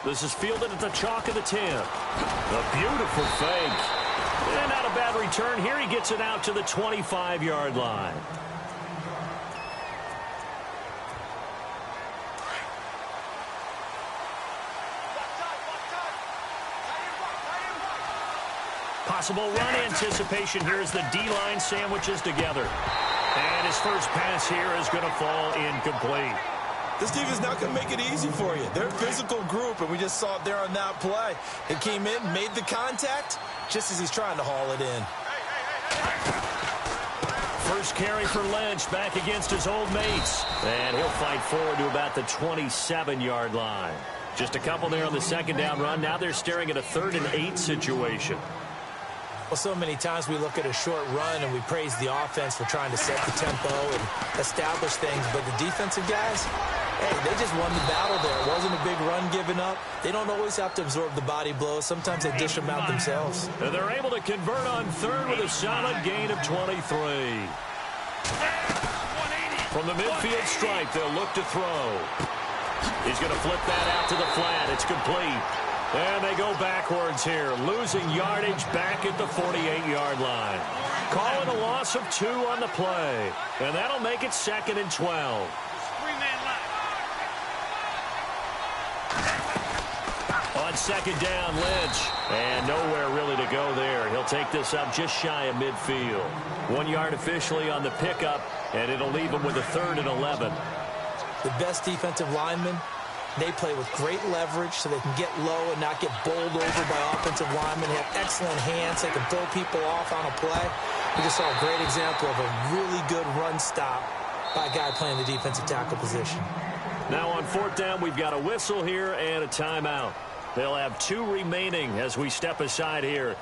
This is fielded at the chalk of the 10. A beautiful fake. And not a bad return here. He gets it out to the 25-yard line. Possible run anticipation here as the D-line sandwiches together. And his first pass here is going to fall incomplete. This team is not going to make it easy for you. They're a physical group, and we just saw it there on that play. He came in, made the contact, just as he's trying to haul it in. First carry for Lynch back against his old mates. And he'll fight forward to about the 27-yard line. Just a couple there on the second down run. Now they're staring at a 3rd and 8 situation. Well, so many times we look at a short run and we praise the offense for trying to set the tempo and establish things. But the defensive guys, hey, they just won the battle there. It wasn't a big run given up. They don't always have to absorb the body blows. Sometimes they dish them out themselves. And they're able to convert on 3rd with a solid gain of 23. From the midfield stripe, they'll look to throw. He's going to flip that out to the flat. It's complete. And they go backwards here, losing yardage back at the 48-yard line. Calling a loss of 2 on the play. And that'll make it 2nd and 12. On second down, Lynch. And nowhere really to go there. He'll take this up just shy of midfield. 1 yard officially on the pickup, and it'll leave him with a 3rd and 11. The best defensive linemen, they play with great leverage so they can get low and not get bowled over by offensive linemen. They have excellent hands. They can throw people off on a play. We just saw a great example of a really good run stop by a guy playing the defensive tackle position. Now on 4th down, we've got a whistle here and a timeout. They'll have 2 remaining as we step aside here.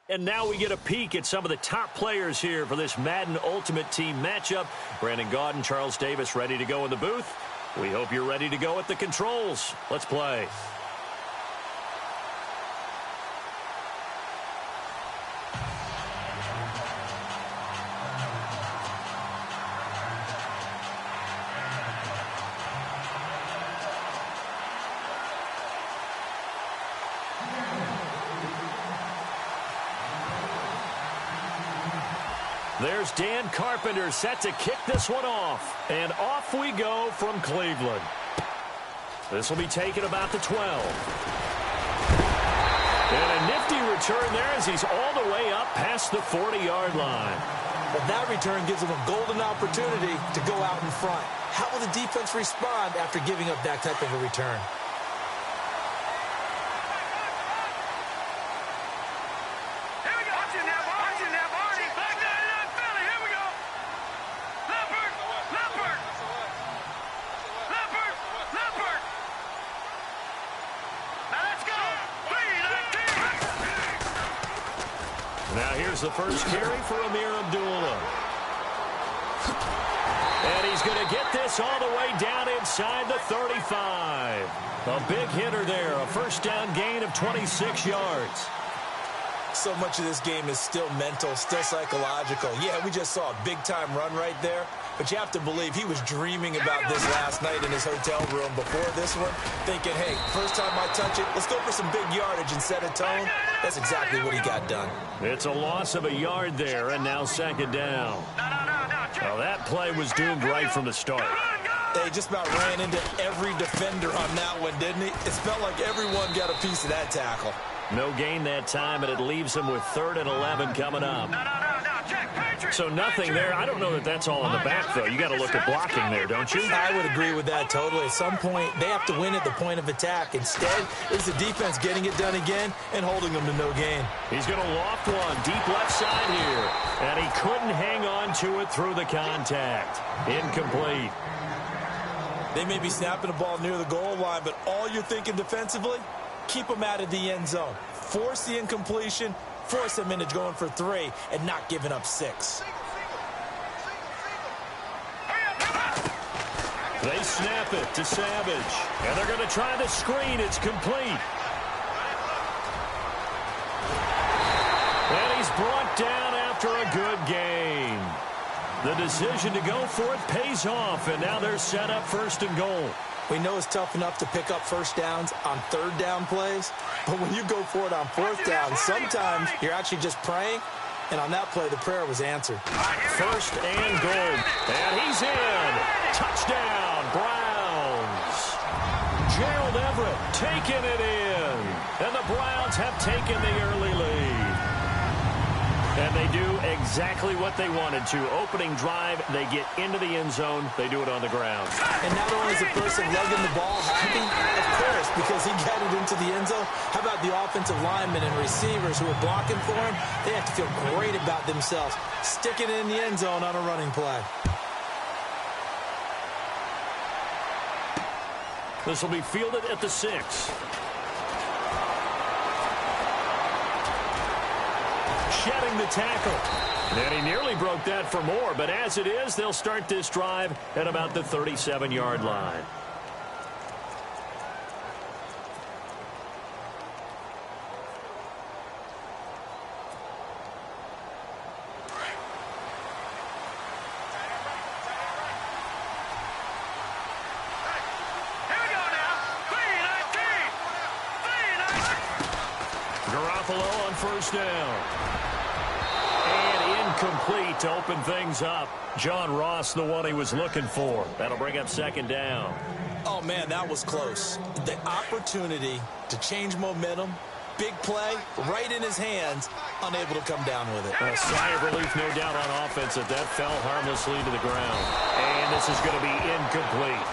And now we get a peek at some of the top players here for this Madden Ultimate Team matchup. Brandon Gaudin, Charles Davis ready to go in the booth. We hope you're ready to go at the controls. Let's play. There's Dan Carpenter set to kick this one off. And off we go from Cleveland. This will be taken about the 12. And a nifty return there as he's all the way up past the 40-yard line. But that return gives him a golden opportunity to go out in front. How will the defense respond after giving up that type of a return? The first carry for Amir Abdullah. And he's going to get this all the way down inside the 35. A big hitter there, a first down gain of 26 yards. so much of this game is still mental, still psychological. Yeah, we just saw a big-time run right there, but you have to believe he was dreaming about this last night in his hotel room before this one, thinking, hey, first time I touch it, let's go for some big yardage and set a tone. That's exactly what he got done. It's a loss of a yard there, and now second down. Well, that play was doomed right from the start. They just about ran into every defender on that one, didn't he? It felt like everyone got a piece of that tackle. No gain that time, and it leaves him with 3rd and 11 coming up. So nothing there. I don't know that that's all in the back, though. You got to look at blocking there, don't you? I would agree with that totally. At some point, they have to win at the point of attack. Instead, it's the defense getting it done again and holding them to no gain. He's going to loft one deep left side here, and he couldn't hang on to it through the contact. Incomplete. They may be snapping the ball near the goal line, but all you're thinking defensively, keep them out of the end zone. Force the incompletion, force them into going for 3, and not giving up 6. They snap it to Savage, and they're going to try the screen. It's complete. And he's brought down after a good game. The decision to go for it pays off, and now they're set up 1st and goal. We know it's tough enough to pick up first downs on 3rd down plays, but when you go for it on 4th down, sometimes you're actually just praying, and on that play, the prayer was answered. 1st and goal, and he's in. Touchdown, Browns. Gerald Everett taking it in, and the Browns have taken the early lead. And they do exactly what they wanted to. Opening drive, they get into the end zone. They do it on the ground. And not only is the person lugging the ball happy, of course, because he got it into the end zone. How about the offensive linemen and receivers who are blocking for him? They have to feel great about themselves, sticking it in the end zone on a running play. This will be fielded at the 6. Shedding the tackle. And he nearly broke that for more, but as it is, they'll start this drive at about the 37-yard line. Garoppolo on 1st down. Complete to open things up. John Ross, the one he was looking for. That'll bring up 2nd down. Oh, man, that was close. The opportunity to change momentum, big play, right in his hands, unable to come down with it. A sigh of relief, no doubt, on offense that fell harmlessly to the ground. And this is going to be incomplete.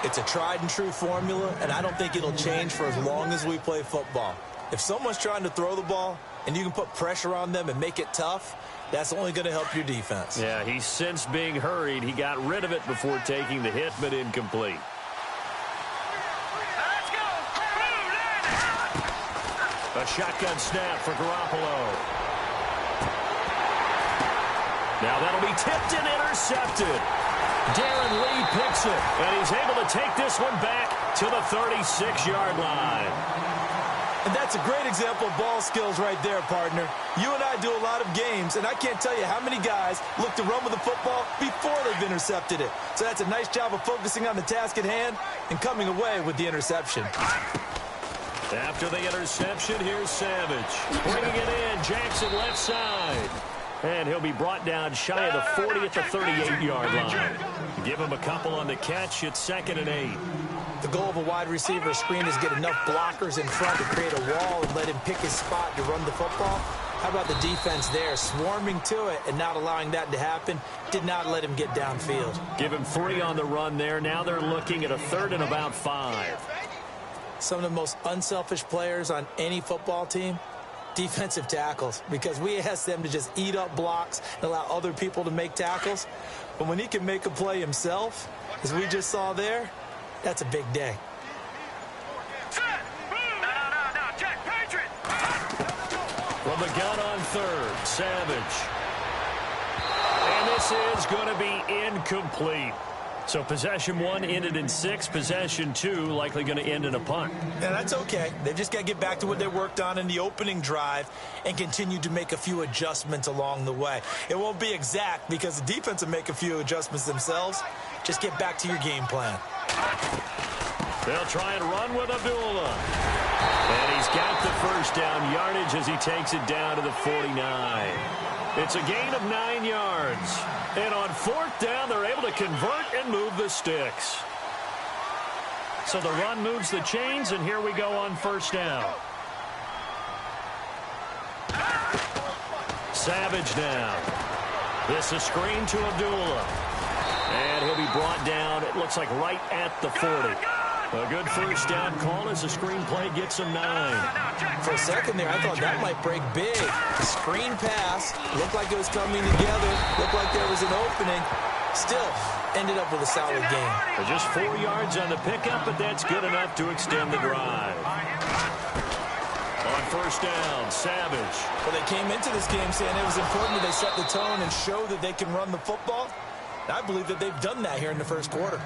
It's a tried-and-true formula, and I don't think it'll change for as long as we play football. If someone's trying to throw the ball and you can put pressure on them and make it tough, that's only going to help your defense. Yeah, he's since being hurried. He got rid of it before taking the hit, but incomplete. Let's go. A shotgun snap for Garoppolo. Now that'll be tipped and intercepted. Darren Lee picks it, and he's able to take this one back to the 36-yard line. And that's a great example of ball skills right there, partner. You and I do a lot of games, and I can't tell you how many guys look to run with the football before they've intercepted it. So that's a nice job of focusing on the task at hand and coming away with the interception. After the interception, here's Savage. Bringing it in, Jackson left side. And he'll be brought down shy of the 40 at the 38-yard line. Give him a couple on the catch. It's 2nd and 8. The goal of a wide receiver screen is get enough blockers in front to create a wall and let him pick his spot to run the football. How about the defense there, swarming to it and not allowing that to happen? Did not let him get downfield. Give him 3 on the run there. Now they're looking at a 3rd and about 5. Some of the most unselfish players on any football team, defensive tackles, because we ask them to just eat up blocks and allow other people to make tackles. But when he can make a play himself, as we just saw there, that's a big day. From the gun on 3rd, Savage. And this is going to be incomplete. So possession 1 ended in 6. Possession 2 likely going to end in a punt. Yeah, that's okay. They've just got to get back to what they worked on in the opening drive and continue to make a few adjustments along the way. It won't be exact because the defense will make a few adjustments themselves. Just get back to your game plan. They'll try and run with Abdullah. And he's got the first down yardage as he takes it down to the 49. It's a gain of 9 yards. And on 4th down, they're able to convert and move the sticks. So the run moves the chains, and here we go on 1st down. Savage now. This is screen to Abdullah. And he'll be brought down, it looks like right at the 40. A good first down call as the screen play gets him 9. For a second there, I thought that might break big. Screen pass. Looked like it was coming together. Looked like there was an opening. Still, ended up with a solid game. Just 4 yards on the pickup, but that's good enough to extend the drive. On 1st down, Savage. Well, they came into this game saying it was important that they set the tone and show that they can run the football. I believe that they've done that here in the 1st quarter.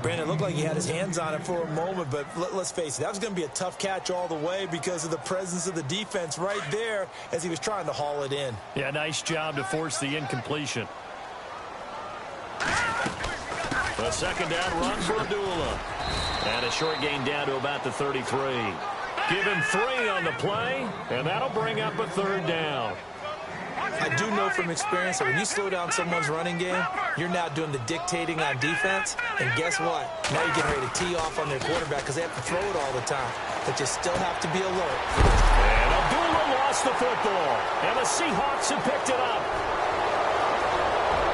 Brandon looked like he had his hands on it for a moment, but let's face it, that was going to be a tough catch all the way because of the presence of the defense right there as he was trying to haul it in. Yeah, nice job to force the incompletion. A 2nd down run for Abdullah. And a short gain down to about the 33. Give him 3 on the play, and that'll bring up a 3rd down. I do know from experience that when you slow down someone's running game, you're now doing the dictating on defense. And guess what? Now you're getting ready to tee off on their quarterback because they have to throw it all the time. But you still have to be alert. And Abdullah lost the football. And the Seahawks have picked it up.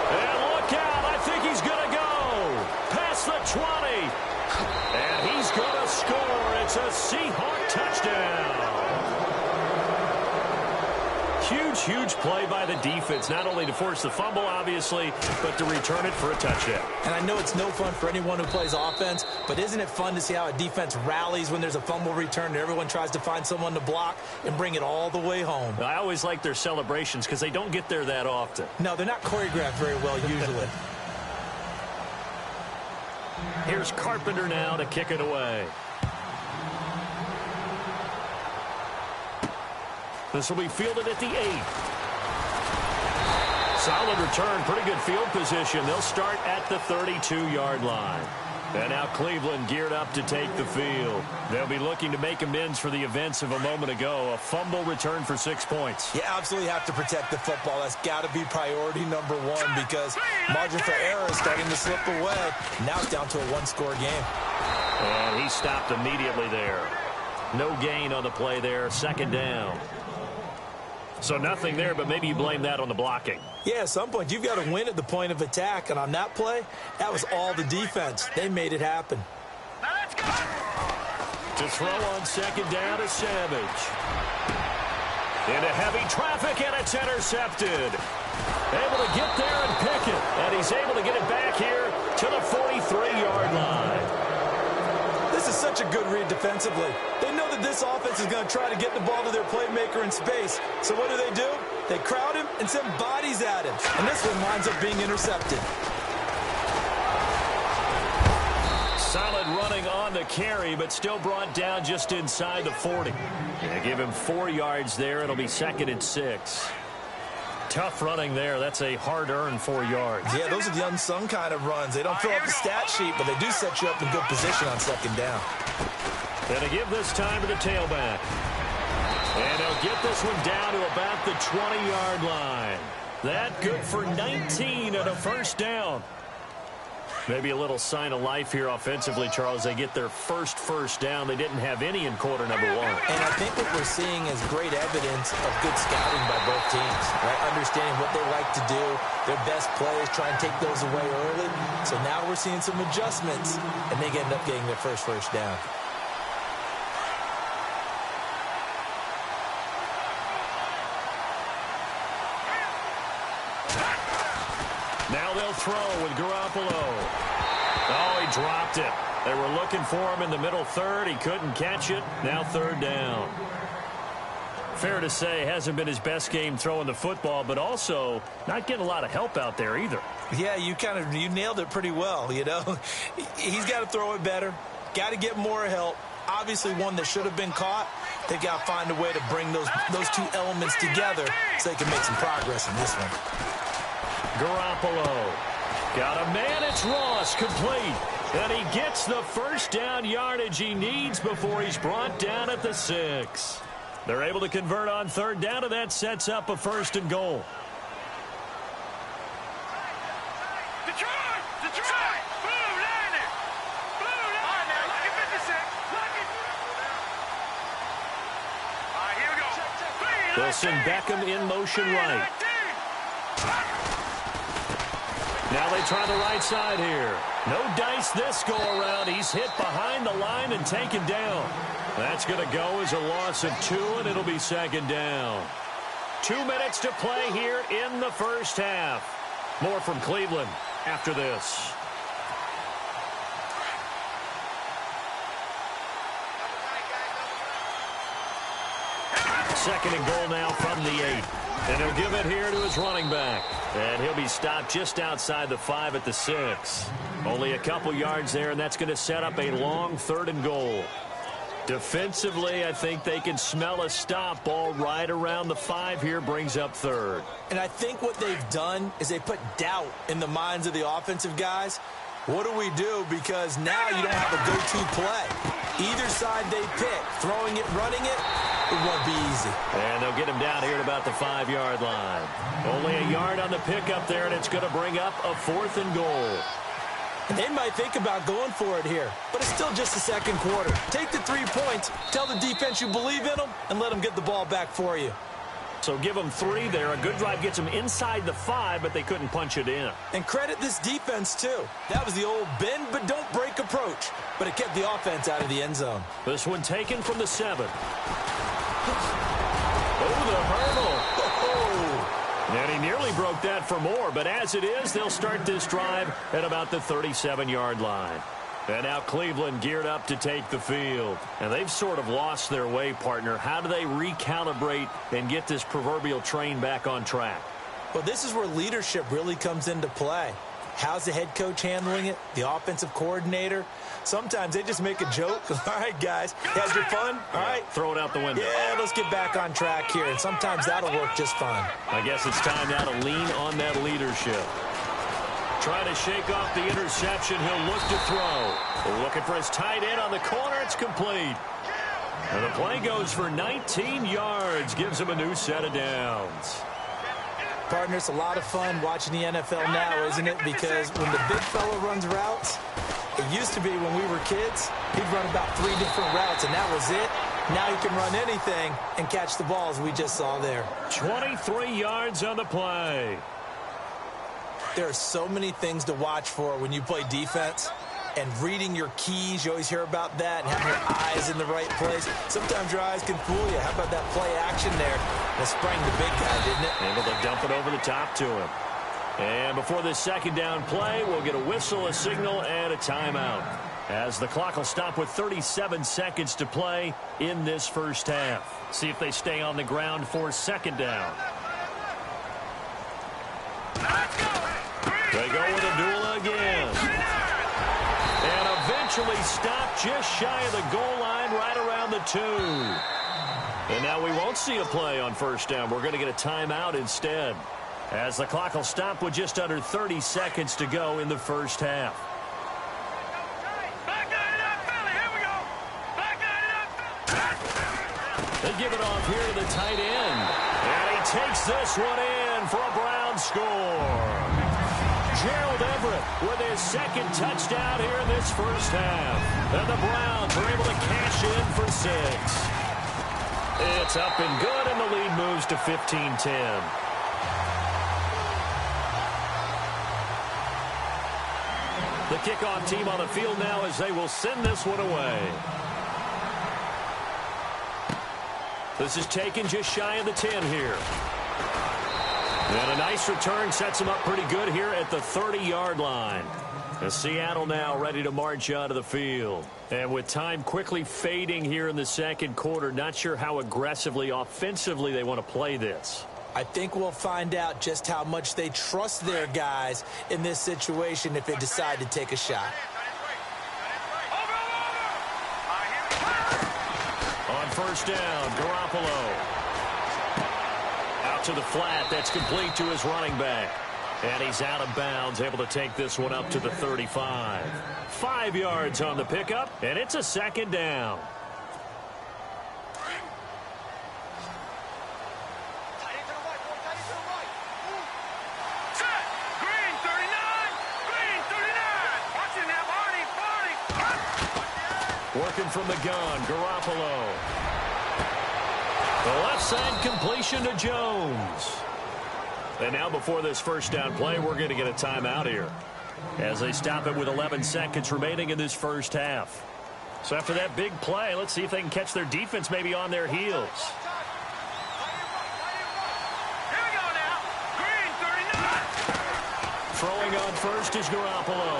And look out. I think he's going to go past the 20. And he's going to score. It's a Seahawk touchdown. Huge play by the defense, not only to force the fumble, obviously, but to return it for a touchdown. And I know it's no fun for anyone who plays offense, but isn't it fun to see how a defense rallies when there's a fumble return and everyone tries to find someone to block and bring it all the way home? I always like their celebrations because they don't get there that often. No, they're not choreographed very well usually. Here's Carpenter now to kick it away. This will be fielded at the 8. Solid return, pretty good field position. They'll start at the 32-yard line. And now Cleveland geared up to take the field. They'll be looking to make amends for the events of a moment ago. A fumble return for 6 points. You absolutely have to protect the football. That's got to be priority number 1 because margin for error is starting to slip away. Now it's down to a 1-score game. And he stopped immediately there. No gain on the play there. 2nd down. So nothing there, but maybe you blame that on the blocking. Yeah, at some point, you've got to win at the point of attack. And on that play, that was all the defense. They made it happen. Now let's go. To throw on 2nd down is Savage. Into heavy traffic, and it's intercepted. Able to get there and pick it. And he's able to get it back here to the 43-yard line. This is such a good read defensively. They know that this offense is going to try to get the ball to their playmaker in space. So what do? They crowd him and send bodies at him. And this one winds up being intercepted. Solid running on the carry, but still brought down just inside the 40. They give him 4 yards there. It'll be 2nd and 6. Tough running there. That's a hard-earned 4 yards. Yeah, those are the unsung kind of runs. They don't fill up the stat sheet, but they do set you up in good position on 2nd down. And to give this time to the tailback. And they'll get this one down to about the 20-yard line. That good for 19 and a 1st down. Maybe a little sign of life here offensively, Charles. They get their first down. They didn't have any in quarter number 1. And I think what we're seeing is great evidence of good scouting by both teams, right? Understanding what they like to do, their best plays, try and take those away early. So now we're seeing some adjustments, and they end up getting their first down. Now they'll throw with Garoppolo. Oh, he dropped it. They were looking for him in the middle 3rd. He couldn't catch it. Now 3rd down. Fair to say, hasn't been his best game throwing the football, but also not getting a lot of help out there either. Yeah, you nailed it pretty well, you know. He's got to throw it better, got to get more help. Obviously one that should have been caught. They've got to find a way to bring those two elements together so they can make some progress in this one. Garoppolo got a man. It's Ross, complete. And he gets the first down yardage he needs before he's brought down at the 6. They're able to convert on third down, and that sets up a 1st and goal. They'll send Beckham in motion right. Now they try the right side here. No dice this go around. He's hit behind the line and taken down. That's going to go as a loss of 2, and it'll be 2nd down. 2 minutes to play here in the first half. More from Cleveland after this. Second and goal now from the 8. And he'll give it here to his running back. And he'll be stopped just outside the 5 at the 6. Only a couple yards there, and that's going to set up a long 3rd and goal. Defensively, I think they can smell a stop ball right around the 5 here, brings up 3rd. And I think what they've done is they put doubt in the minds of the offensive guys. What do we do? Because now you don't have a go-to play. Either side they pick, throwing it, running it, it won't be easy. And they'll get him down here at about the 5-yard line. Only a yard on the pickup there, and it's going to bring up a 4th and goal. And they might think about going for it here, but it's still just the second quarter. Take the 3 points, tell the defense you believe in them, and let them get the ball back for you. So give them 3 there. A good drive gets them inside the 5, but they couldn't punch it in. And credit this defense, too. That was the old bend but don't break approach, but it kept the offense out of the end zone. This one taken from the 7. Oh, the hurdle. Oh. And he nearly broke that for more, but as it is, they'll start this drive at about the 37-yard line. And now Cleveland geared up to take the field. And they've sort of lost their way, partner. How do they recalibrate and get this proverbial train back on track? Well, this is where leadership really comes into play. How's the head coach handling it? The offensive coordinator? Sometimes they just make a joke. All right, guys, you had your fun? All right. Throw it out the window. Yeah, let's get back on track here. And sometimes that'll work just fine. I guess it's time now to lean on that leadership. Trying to shake off the interception. He'll look to throw. Looking for his tight end on the corner. It's complete. And the play goes for 19 yards. Gives him a new set of downs. Partner, it's a lot of fun watching the NFL now, isn't it? Because when the big fella runs routes, it used to be when we were kids, he'd run about 3 different routes, and that was it. Now he can run anything and catch the balls we just saw there. 23 yards on the play. There are so many things to watch for when you play defense. And reading your keys, you always hear about that, and having your eyes in the right place. Sometimes your eyes can fool you. How about that play action there? That sprang the big guy, didn't it? Able to dump it over the top to him. And before this second down play, we'll get a whistle, a signal, and a timeout. As the clock will stop with 37 seconds to play in this first half. See if they stay on the ground for second down. They go with a duel again. And eventually stopped just shy of the goal line right around the 2. And now we won't see a play on first down. We're going to get a timeout instead. As the clock will stop with just under 30 seconds to go in the first half. They give it off here to the tight end. And he takes this one in for a Brown score. Gerald Everett with his second touchdown here in this first half. And the Browns are able to cash in for 6. It's up and good, and the lead moves to 15-10. The kickoff team on the field now as they will send this one away. This is taken just shy of the 10 here. And a nice return sets him up pretty good here at the 30-yard line. And Seattle now ready to march out of the field. And with time quickly fading here in the second quarter, not sure how aggressively, offensively they want to play this. I think we'll find out just how much they trust their guys in this situation if they decide to take a shot. On first down, Garoppolo. Out to the flat. That's complete to his running back. And he's out of bounds, able to take this one up to the 35. 5 yards on the pickup, and it's a second down. Working from the gun, Garoppolo. The left side completion to Jones. And now before this first down play, we're going to get a timeout here as they stop it with 11 seconds remaining in this first half. So after that big play, let's see if they can catch their defense maybe on their heels. Here we go now. Green 39. Throwing on first is Garoppolo.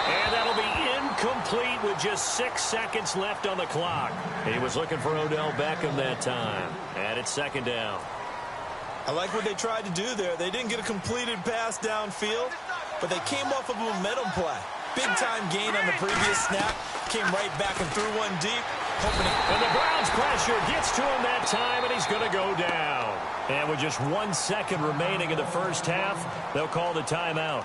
And that'll be incomplete with just 6 seconds left on the clock. He was looking for Odell Beckham that time. And it's second down. I like what they tried to do there. They didn't get a completed pass downfield, but they came off of a momentum play. Big-time gain on the previous snap. Came right back and threw one deep. And the Browns pressure gets to him that time, and he's going to go down. And with just 1 second remaining in the first half, they'll call the timeout.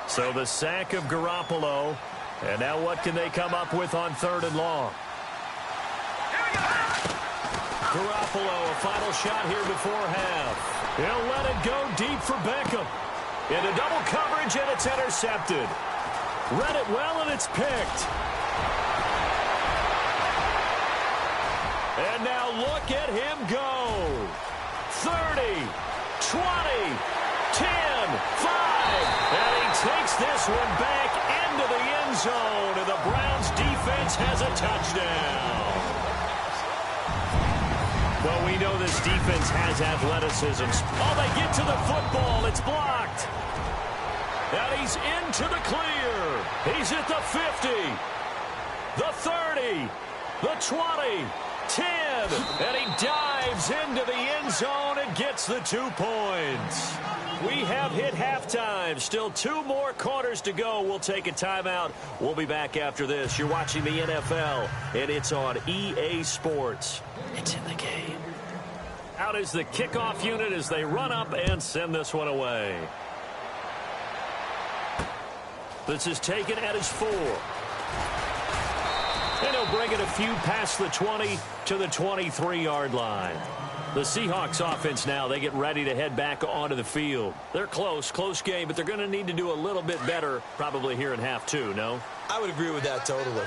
So the sack of Garoppolo. And now what can they come up with on third and long? Garoppolo, a final shot here before half. He'll let it go deep for Beckham. Into double coverage, and it's intercepted. Read it well, and it's picked. And now look at him go. 30, 20, 10, 5. And he takes this one back into the end zone, and the Browns defense has a touchdown. Well, we know this defense has athleticism. Oh, they get to the football. It's blocked. And he's into the clear. He's at the 50, the 30, the 20, 10. And he dives into the end zone and gets the 2 points. We have hit halftime. Still 2 more quarters to go. We'll take a timeout. We'll be back after this. You're watching the NFL, and it's on EA Sports. It's in the game. Out is the kickoff unit as they run up and send this one away. This is taken at his 4. And he'll bring it a few past the 20 to the 23-yard line. The Seahawks offense now, they get ready to head back onto the field. They're close game, but they're going to need to do a little bit better probably here in half 2, no? I would agree with that totally.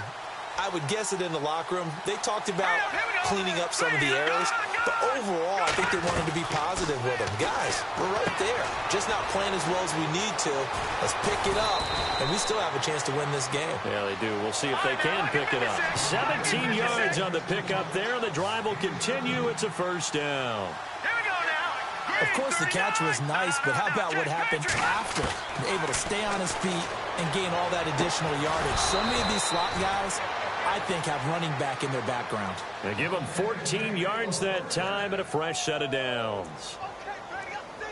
I would guess it in the locker room. They talked about cleaning up some of the errors, but overall, I think they wanted to be positive with them. Guys, we're right there. Just not playing as well as we need to. Let's pick it up, and we still have a chance to win this game. Yeah, they do. We'll see if they can pick it up. 17 yards on the pickup there. The drive will continue. It's a first down. Of course, the catch was nice, but how about what happened after? Able to stay on his feet and gain all that additional yardage. So many of these slot guys, I think, have running back in their background. They give him 14 yards that time and a fresh set of downs.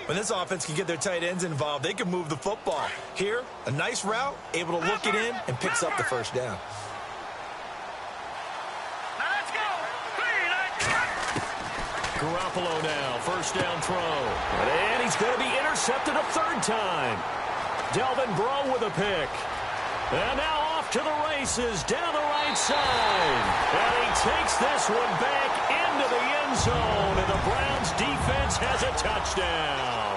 When this offense can get their tight ends involved, they can move the football. Here, a nice route, able to look it in, and picks up the first down. Garoppolo now, first down throw. And he's going to be intercepted a 3rd time. Delvin Breaux with a pick. And now off to the races down the right side. And he takes this one back into the end zone. And the Browns defense has a touchdown.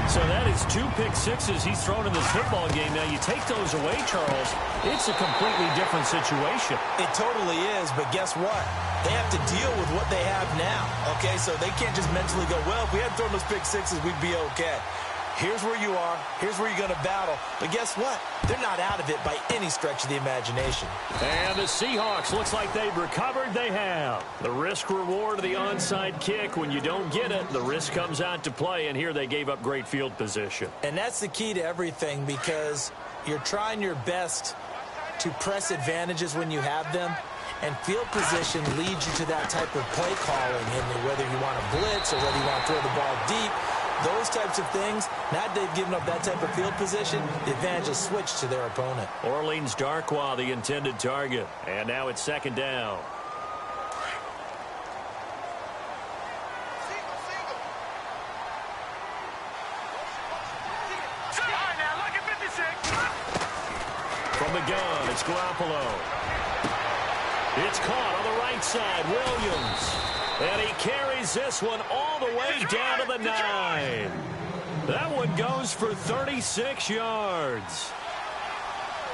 So that is 2 pick sixes he's thrown in this football game. Now, you take those away, Charles, it's a completely different situation. It totally is, but guess what? They have to deal with what they have now, okay? So they can't just mentally go, well, if we had thrown those pick sixes, we'd be okay. Here's where you are. Here's where you're going to battle. But guess what? They're not out of it by any stretch of the imagination. And the Seahawks, looks like they've recovered. They have. The risk-reward of the onside kick. When you don't get it, the risk comes out to play. And here they gave up great field position. And that's the key to everything because You're trying your best to press advantages when you have them, and field position leads you to that type of play calling, and whether you want to blitz or whether you want to throw the ball deep, those types of things. Now they've given up that type of field position, the advantage is switched to their opponent. Orleans Darkwa, the intended target, and now it's second down. From the gun, it's Garoppolo. It's caught on the right side, Williams. And he carries this one all the way down to the 9. That one goes for 36 yards.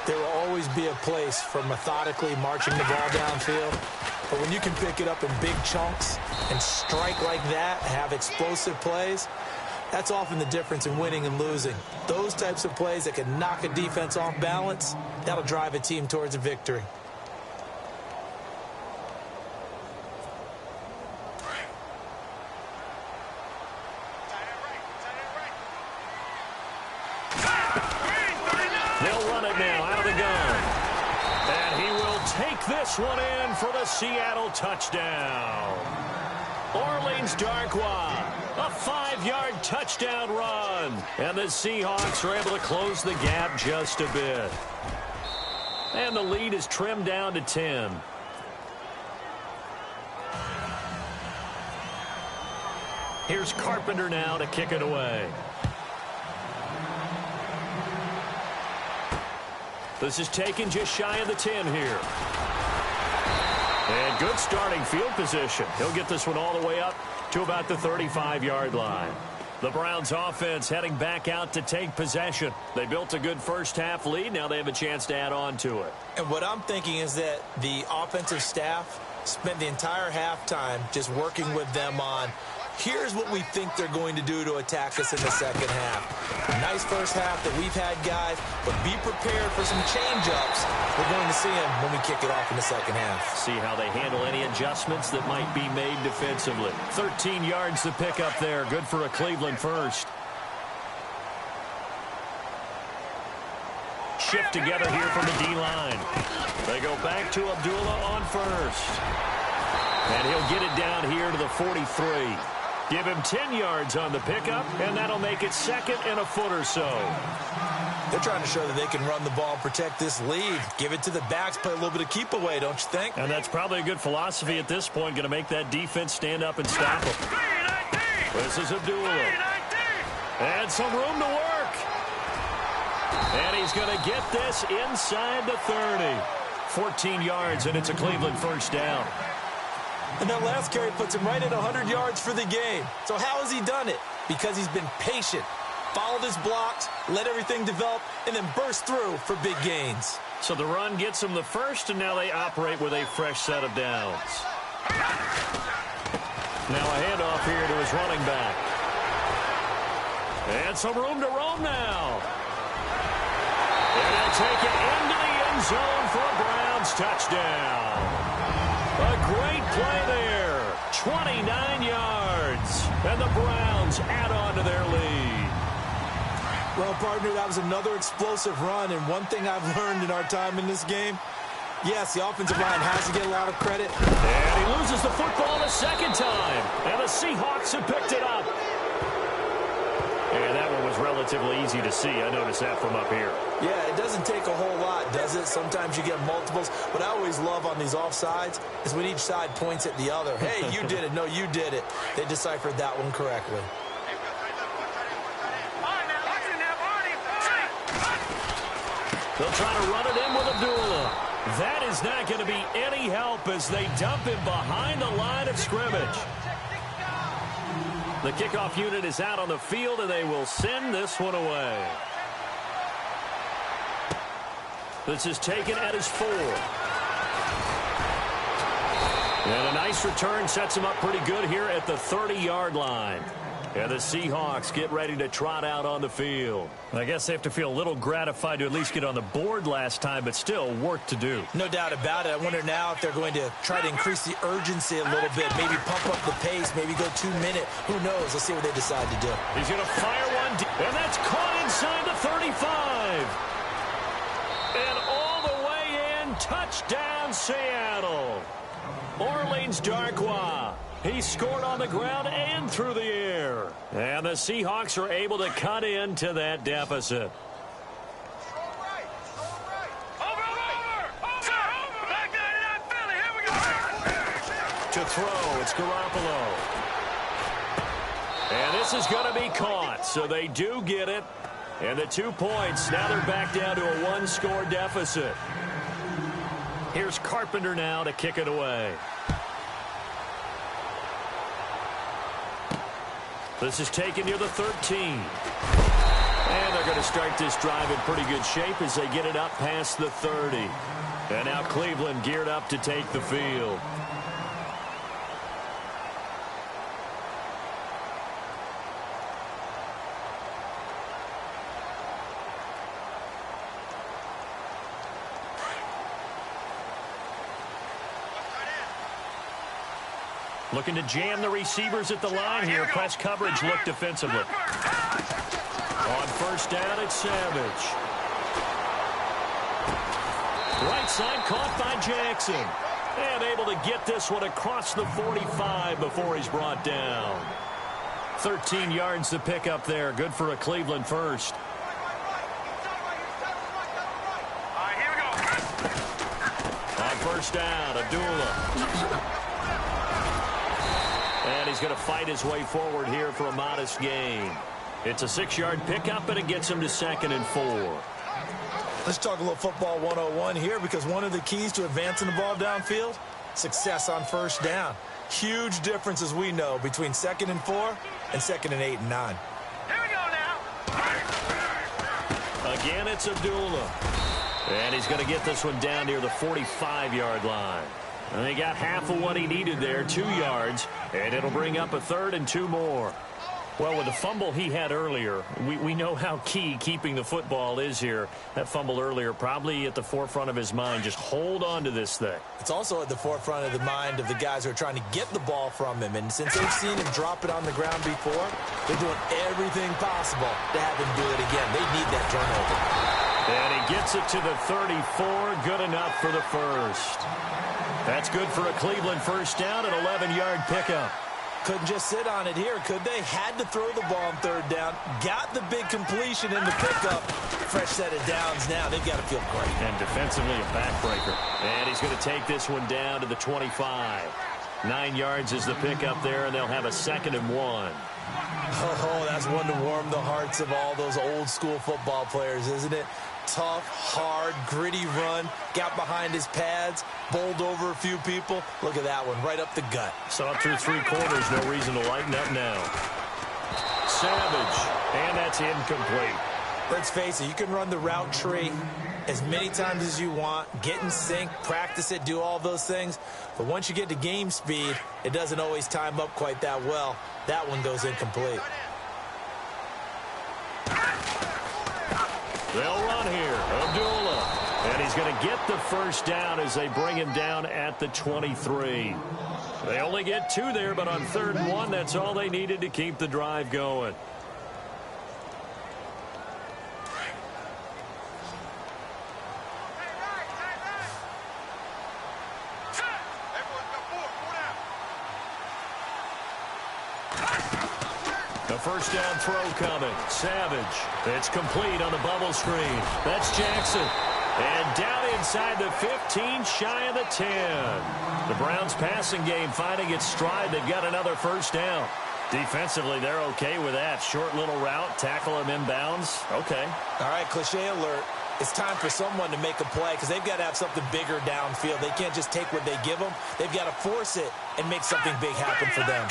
There will always be a place for methodically marching the ball downfield. But when you can pick it up in big chunks and strike like that, have explosive plays, that's often the difference in winning and losing. Those types of plays that can knock a defense off balance, that'll drive a team towards a victory. They'll run it now out of the gun. And he will take this one in for the Seattle touchdown. Orleans Darkwa, a 5-yard touchdown run. And the Seahawks are able to close the gap just a bit. And the lead is trimmed down to 10. Here's Carpenter now to kick it away. This is taken just shy of the 10 here. And good starting field position. He'll get this one all the way up to about the 35-yard line. The Browns offense heading back out to take possession. They built a good first-half lead. Now they have a chance to add on to it. And what I'm thinking is that the offensive staff spent the entire halftime just working with them on, here's what we think they're going to do to attack us in the second half. Nice first half that we've had, guys, but be prepared for some change-ups. We're going to see them when we kick it off in the second half. See how they handle any adjustments that might be made defensively. 13 yards to pick up there. Good for a Cleveland first. Shift together here from the D-line. They go back to Abdullah on first. And he'll get it down here to the 43. Give him 10 yards on the pickup, and that'll make it second and a foot or so. They're trying to show that they can run the ball and protect this lead. Give it to the backs, play a little bit of keep away, don't you think? And that's probably a good philosophy at this point, going to make that defense stand up and stop them. This is Abdullah. And some room to work. And he's going to get this inside the 30. 14 yards, and it's a Cleveland first down. And that last carry puts him right at 100 yards for the game. So how has he done it? Because he's been patient, followed his blocks, let everything develop, and then burst through for big gains. So the run gets him the first, and now they operate with a fresh set of downs. Now a handoff here to his running back. And some room to roam now. And he'll take it into the end zone for a Browns touchdown. A great play there. 29 yards. And the Browns add on to their lead. Well, partner, that was another explosive run. And one thing I've learned in our time in this game, yes, the offensive line has to get a lot of credit. And he loses the football the second time. And the Seahawks have picked it up. And that one was relatively easy to see. I noticed that from up here. Yeah, it doesn't take a whole lot, does it? Sometimes you get multiples. What I always love on these offsides is when each side points at the other. Hey, you did it. No, you did it. They deciphered that one correctly. They'll try to run it in with Abdullah. That is not going to be any help as they dump him behind the line of scrimmage. The kickoff unit is out on the field, and they will send this one away. This is taken at his 4. And a nice return sets him up pretty good here at the 30-yard line. And the Seahawks get ready to trot out on the field. I guess they have to feel a little gratified to at least get on the board last time, but still work to do. No doubt about it. I wonder now if they're going to try to increase the urgency a little bit, maybe pump up the pace, maybe go 2-minute. Who knows? Let's see what they decide to do. He's going to fire one, and that's caught inside the 35. and touchdown, Seattle. Orleans Darkwa. He scored on the ground and through the air. And the Seahawks are able to cut into that deficit. To throw, it's Garoppolo. And this is going to be caught, so they do get it. And the 2 points, now they're back down to a one-score deficit. Here's Carpenter now to kick it away. This is taken near the 13. And they're going to start this drive in pretty good shape as they get it up past the 30. And now Cleveland geared up to take the field. Looking to jam the receivers at the line here. Press coverage look defensively. On first down, it's Savage. Right side caught by Jackson. And able to get this one across the 45 before he's brought down. 13 yards to pick up there. Good for a Cleveland first. Here we go. On first down, Abdullah. And he's going to fight his way forward here for a modest gain. It's a 6-yard pickup, and it gets him to 2nd and 4. Let's talk a little football 101 here, because one of the keys to advancing the ball downfield, success on first down. Huge difference, as we know, between 2nd and 4 and 2nd and 8 and 9. Here we go now. Again, it's Abdullah. And he's going to get this one down near the 45-yard line. And he got half of what he needed there, 2 yards, and it'll bring up a 3rd and 2 more. Well, with the fumble he had earlier, we know how key keeping the football is here. That fumble earlier probably at the forefront of his mind. Just hold on to this thing. It's also at the forefront of the mind of the guys who are trying to get the ball from him. And since they've seen him drop it on the ground before, they're doing everything possible to have him do it again. They need that turnover. And he gets it to the 34. Good enough for the first. That's good for a Cleveland first down, an 11-yard pickup. Couldn't just sit on it here, could they? Had to throw the ball on 3rd down. Got the big completion in the pickup. Fresh set of downs now. They've got to feel great. And defensively, a backbreaker. And he's going to take this one down to the 25. 9 yards is the pickup there, and they'll have a 2nd and 1. Oh, that's one to warm the hearts of all those old-school football players, isn't it? Tough, hard, gritty run. Got behind his pads, bowled over a few people. Look at that one, right up the gut. Saw it through 3 quarters. No reason to lighten up now. Savage, and that's incomplete. Let's face it, you can run the route tree as many times as you want, get in sync, practice it, do all those things. But once you get to game speed, it doesn't always time up quite that well. That one goes incomplete. They'll run here. Abdullah. And he's going to get the first down as they bring him down at the 23. They only get 2 there, but on 3rd and 1, that's all they needed to keep the drive going. The first down throw coming. Savage. It's complete on the bubble screen. That's Jackson. And down inside the 15, shy of the 10. The Browns passing game finding its stride. They've got another first down. Defensively, they're okay with that. Short little route, tackle him inbounds. Okay. All right, cliche alert. It's time for someone to make a play because they've got to have something bigger downfield. They can't just take what they give them. They've got to force it and make something big happen for them.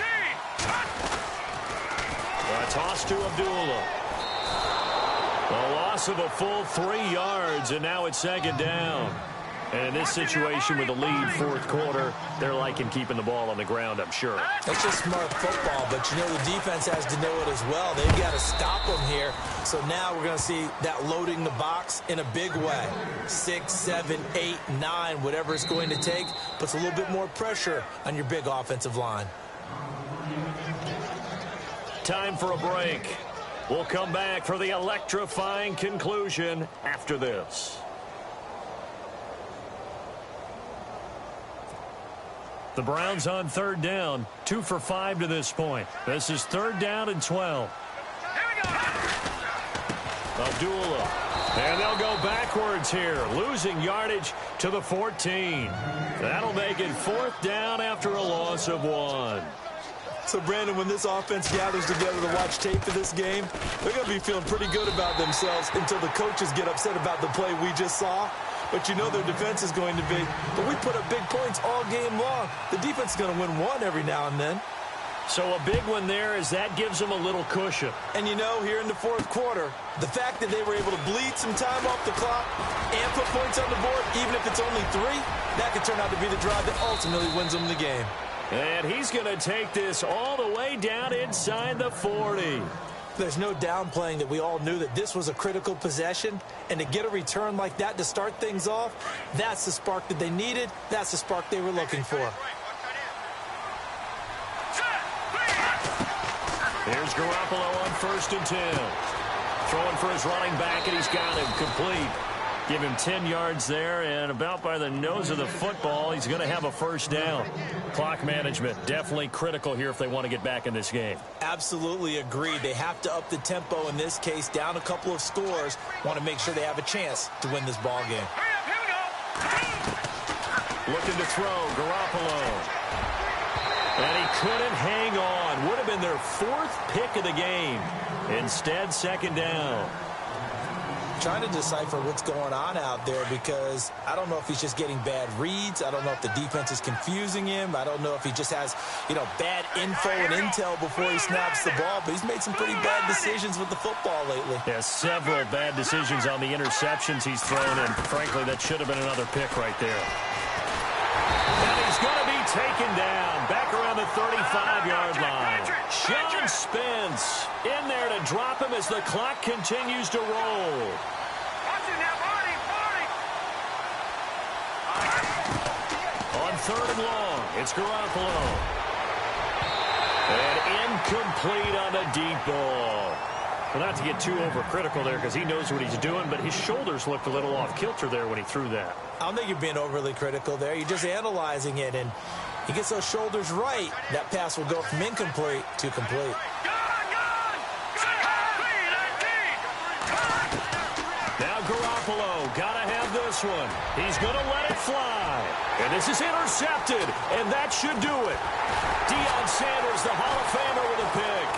A toss to Abdullah. A loss of a full 3 yards, and now it's 2nd down. And in this situation with the lead 4th quarter, they're liking keeping the ball on the ground, I'm sure. It's just smart football, but you know the defense has to know it as well. They've got to stop them here. So now we're going to see that loading the box in a big way. 6, 7, 8, 9, whatever it's going to take, puts a little bit more pressure on your big offensive line. Time for a break. We'll come back for the electrifying conclusion after this. The Browns on third down, 2 for 5 to this point. This is 3rd down and 12. Abdullah. And they'll go backwards here, losing yardage to the 14. That'll make it 4th down after a loss of 1. So, Brandon, when this offense gathers together to watch tape for this game, they're going to be feeling pretty good about themselves until the coaches get upset about the play we just saw. But you know their defense is going to be. But we put up big points all game long. The defense is going to win one every now and then. So a big one there as that gives them a little cushion. And you know, here in the 4th quarter, the fact that they were able to bleed some time off the clock and put points on the board, even if it's only 3, that could turn out to be the drive that ultimately wins them the game. And he's going to take this all the way down inside the 40. There's no downplaying that we all knew that this was a critical possession, and to get a return like that to start things off, that's the spark that they needed. That's the spark they were looking for. Here's Garoppolo on 1st and 10. Throwing for his running back, and he's got him complete. Give him 10 yards there, and about by the nose of the football, he's going to have a 1st down. Clock management, definitely critical here if they want to get back in this game. Absolutely agree. They have to up the tempo in this case, down a couple of scores. Want to make sure they have a chance to win this ball game. Looking to throw, Garoppolo. And he couldn't hang on. Would have been their 4th pick of the game. Instead, 2nd down. Trying to decipher what's going on out there because I don't know if he's just getting bad reads. I don't know if the defense is confusing him. I don't know if he just has, bad info and intel before he snaps the ball. But he's made some pretty bad decisions with the football lately. Yeah, several bad decisions on the interceptions he's thrown, and frankly, that should have been another pick right there. And he's going to be taken down back around the 35-yard line. Sean Spence in there to drop him as the clock continues to roll. On 3rd and long, it's Garoppolo. And incomplete on a deep ball. Well, not to get too overcritical there because he knows what he's doing, but his shoulders looked a little off kilter there when he threw that. I don't think you're being overly critical there. You're just analyzing it, and he gets those shoulders right. That pass will go from incomplete to complete. Now Garoppolo, gotta have this one. He's gonna let it fly. And this is intercepted, and that should do it. Deion Sanders, the Hall of Famer, with a pick.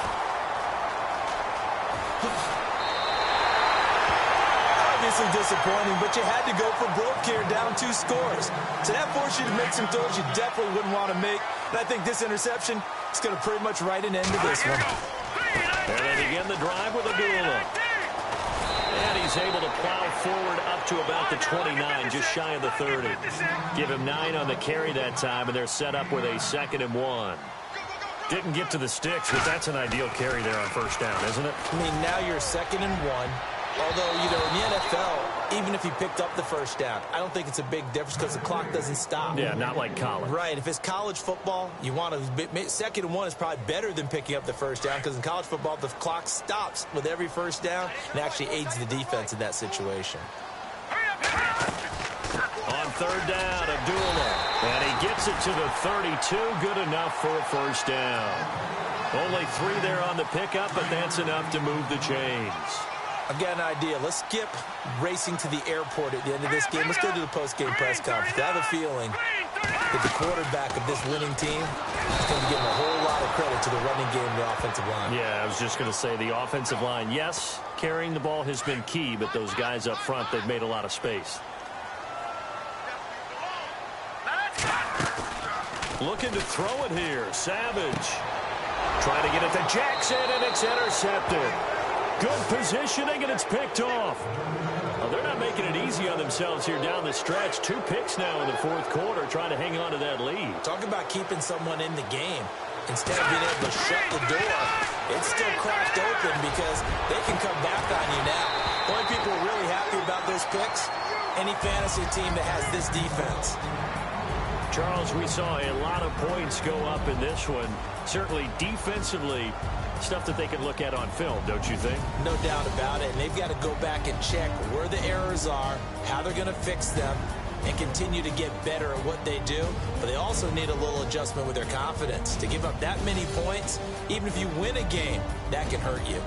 Obviously disappointing, but you had to go for broke here, down 2 scores. So that forced you to make some throws you definitely wouldn't want to make. And I think this interception is going to pretty much write an end to this one. And they begin the drive with Abdullah. And he's able to plow forward up to about the 29, just shy of the 30. Give him 9 on the carry that time, and they're set up with a 2nd and 1. Didn't get to the sticks, but that's an ideal carry there on 1st down, isn't it? I mean, now you're 2nd and 1. Although, in the NFL, even if he picked up the 1st down, I don't think it's a big difference because the clock doesn't stop. Yeah, not like college. Right. If it's college football, you want to 2nd and 1 is probably better than picking up the 1st down because in college football, the clock stops with every 1st down and actually aids the defense in that situation. On 3rd down, Abdullah. And he gets it to the 32. Good enough for a 1st down. Only 3 there on the pickup, but that's enough to move the chains. I've got an idea. Let's skip racing to the airport at the end of this game. Let's go to the post-game press conference. I have a feeling that the quarterback of this winning team is going to give him a whole lot of credit to the running game and the offensive line. Yeah, I was just going to say the offensive line, yes, carrying the ball has been key, but those guys up front, they've made a lot of space. Looking to throw it here. Savage. Trying to get it to Jackson, and it's intercepted. Good positioning, and it's picked off. Well, they're not making it easy on themselves here down the stretch. 2 picks now in the 4th quarter, trying to hang on to that lead. Talk about keeping someone in the game. Instead of being able to shut the door, it's still cracked open because they can come back on you now. The only people who are really happy about those picks, any fantasy team that has this defense. Charles, we saw a lot of points go up in this one. Certainly defensively, stuff that they can look at on film, don't you think? No doubt about it. And they've got to go back and check where the errors are, how they're going to fix them. and continue to get better at what they do, but they also need a little adjustment with their confidence. To give up that many points, even if you win a game, that can hurt you.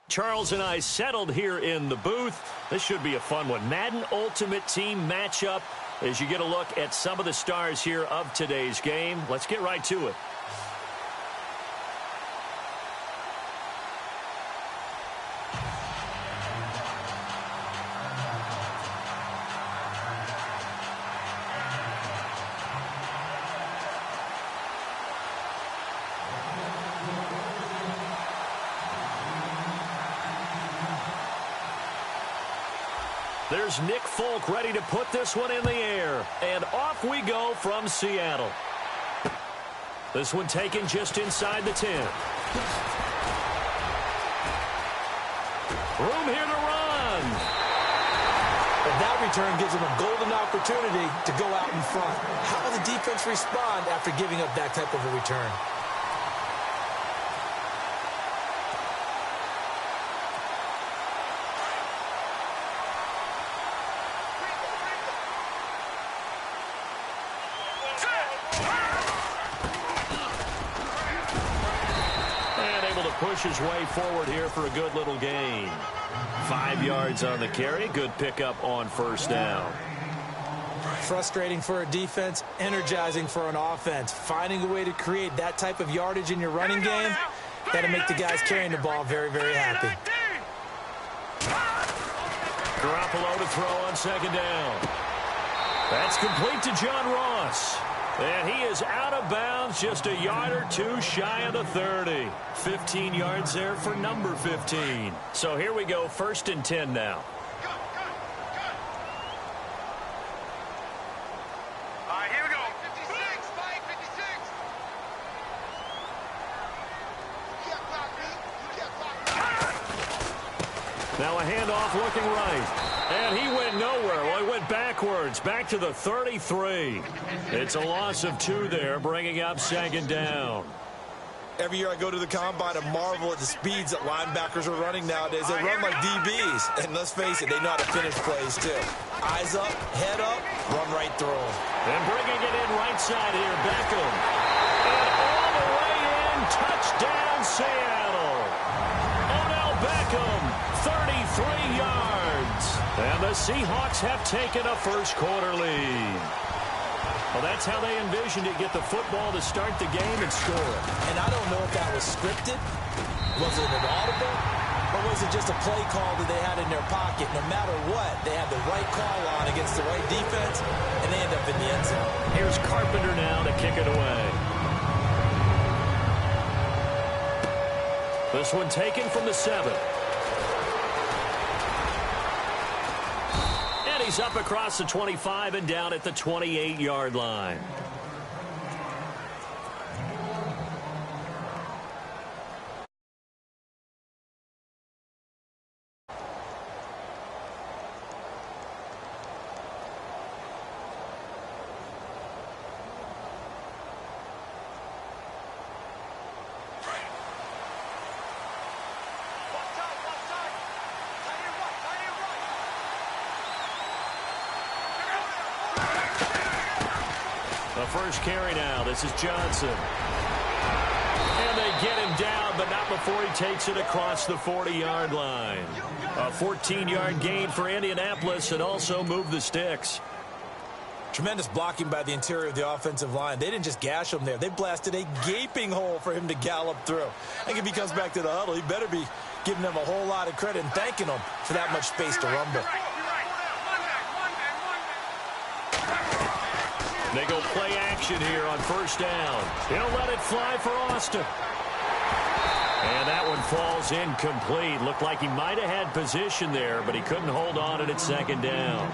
Charles and I settled here in the booth. This should be a fun one. Madden Ultimate Team matchup as you get a look at some of the stars here of today's game. Let's get right to it. There's Nick Folk ready to put this one in the air. And off we go from Seattle. This one taken just inside the 10. Room here to run. But that return gives them a golden opportunity to go out in front. How will the defense respond after giving up that type of a return? Push his way forward here for a good little gain. 5 yards on the carry. Good pickup on first down. Frustrating for a defense, energizing for an offense. Finding a way to create that type of yardage in your running game, that'll make the guys carrying the ball very, very happy. Garoppolo to throw on second down. That's complete to John Ross. And he is out of bounds, just a yard or two shy of the 30. 15 yards there for number 15. So here we go, 1st and 10 now. Here we go. 56, Mike, 56. Now a handoff looking right. And he went nowhere. Well, he went backwards, back to the 33. It's a loss of 2 there, bringing up second down. Every year I go to the combine and marvel at the speeds that linebackers are running nowadays. They run like DBs. And let's face it, they know how to finish plays too. Eyes up, head up, run right through them. And bringing it in right side here, Beckham. And all the way in, touchdown Seattle. Odell Beckham, 33 yards. And the Seahawks have taken a first quarter lead. Well, that's how they envisioned it, get the football to start the game and score it. And I don't know if that was scripted. Was it an audible? Or was it just a play call that they had in their pocket? No matter what, they had the right call on against the right defense, and they end up in the end zone. Here's Carpenter now to kick it away. This one taken from the 7. He's up across the 25 and down at the 28-yard line. The first carry now. This is Johnson. And they get him down, but not before he takes it across the 40-yard line. A 14-yard gain for Indianapolis and also move the sticks. Tremendous blocking by the interior of the offensive line. They didn't just gash him there. They blasted a gaping hole for him to gallop through. I think if he comes back to the huddle, he better be giving them a whole lot of credit and thanking them for that much space to rumble. They go play action here on first down. He'll let it fly for Austin. And that one falls incomplete. Looked like he might have had position there, but he couldn't hold on at second down.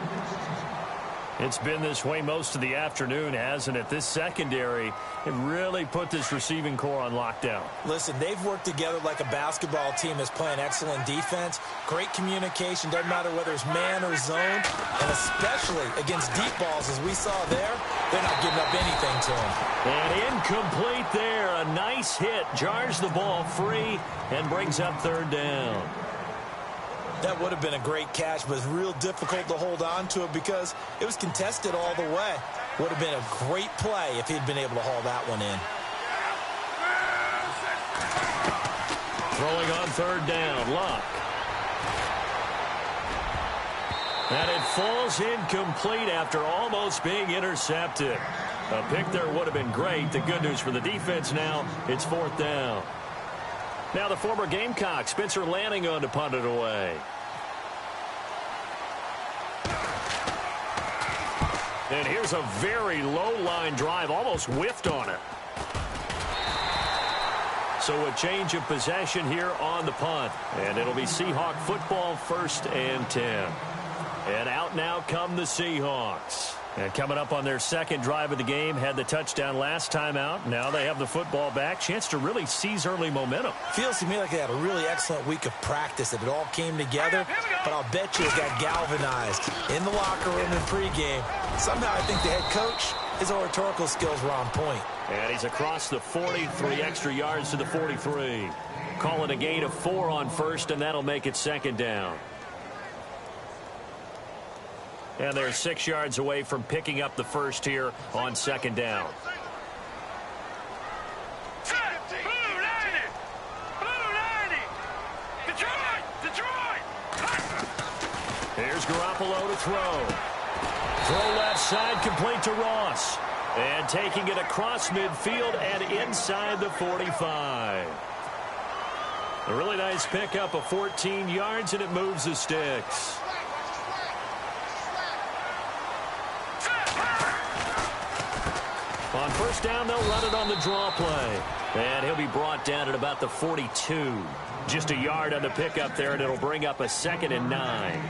It's been this way most of the afternoon, hasn't it? This secondary, it really put this receiving core on lockdown. Listen, they've worked together like a basketball team that's playing excellent defense. Great communication, doesn't matter whether it's man or zone. And especially against deep balls, as we saw there, they're not giving up anything to him. And incomplete there. A nice hit. Jars the ball free and brings up third down. That would have been a great catch, but it's real difficult to hold on to it because it was contested all the way. Would have been a great play if he'd been able to haul that one in. Throwing on third down, Luck. And it falls incomplete after almost being intercepted. A pick there would have been great. The good news for the defense now, it's fourth down. Now the former Gamecock, Spencer Lanning, on to punt it away. And here's a very low-line drive, almost whiffed on it. So a change of possession here on the punt. And it'll be Seahawk football, 1st and 10. And out now come the Seahawks. And coming up on their second drive of the game, had the touchdown last time out. Now they have the football back. Chance to really seize early momentum. Feels to me like they had a really excellent week of practice, that it all came together. But I'll bet you it got galvanized in the locker room in pregame. Somehow I think the head coach, his oratorical skills were on point. And he's across the 43 extra yards to the 43. Calling a gain of 4 on first, and that'll make it second down. And they're 6 yards away from picking up the first here on second down. Here's Garoppolo to throw. Throw left side, complete to Ross. And taking it across midfield and inside the 45. A really nice pickup of 14 yards, and it moves the sticks. On first down, they'll run it on the draw play. And he'll be brought down at about the 42. Just a yard on the pickup there, and it'll bring up a 2nd and 9.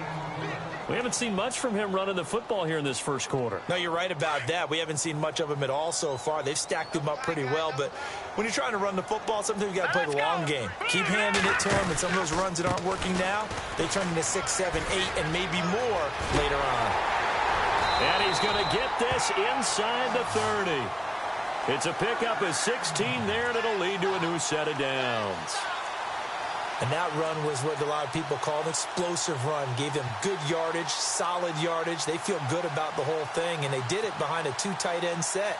We haven't seen much from him running the football here in this first quarter. No, you're right about that. We haven't seen much of him at all so far. They've stacked him up pretty well, but when you're trying to run the football, sometimes you got to play the long game. Keep handing it to him, and some of those runs that aren't working now, they turn into 6, 7, 8, and maybe more later on. And he's going to get this inside the 30. It's a pickup of 16 there, and it'll lead to a new set of downs. And that run was what a lot of people call an explosive run. Gave them good yardage, solid yardage. They feel good about the whole thing, and they did it behind a 2 tight end set.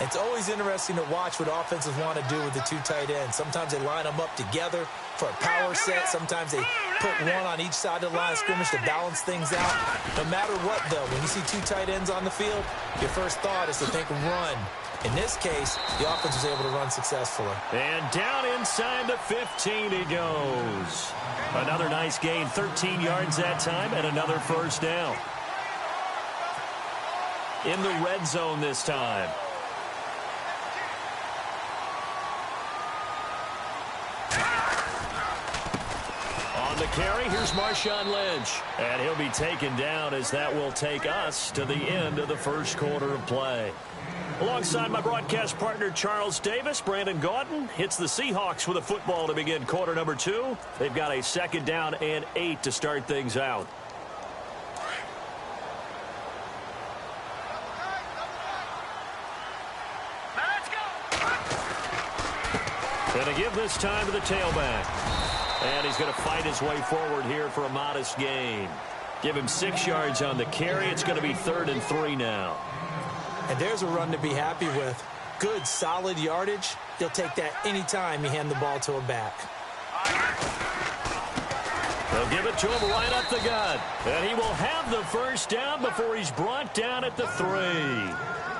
It's always interesting to watch what offenses want to do with the 2 tight ends. Sometimes they line them up together for a power set. Sometimes they put one on each side of the line of scrimmage to balance things out. No matter what, though, when you see 2 tight ends on the field, your first thought is to think run. In this case, the offense was able to run successfully. And down inside the 15 he goes. Another nice gain, 13 yards that time, and another first down. In the red zone this time. On the carry, here's Marshawn Lynch. And he'll be taken down, as that will take us to the end of the first quarter of play. Alongside my broadcast partner, Charles Davis, Brandon Gaudin hits the Seahawks with a football to begin quarter number 2. They've got a 2nd down and 8 to start things out. Going to give this time to the tailback. And he's going to fight his way forward here for a modest gain. Give him 6 yards on the carry. It's going to be 3rd and 3 now. And there's a run to be happy with. Good, solid yardage. They'll take that anytime you hand the ball to a back. They'll give it to him right up the gut. And he will have the first down before he's brought down at the 3.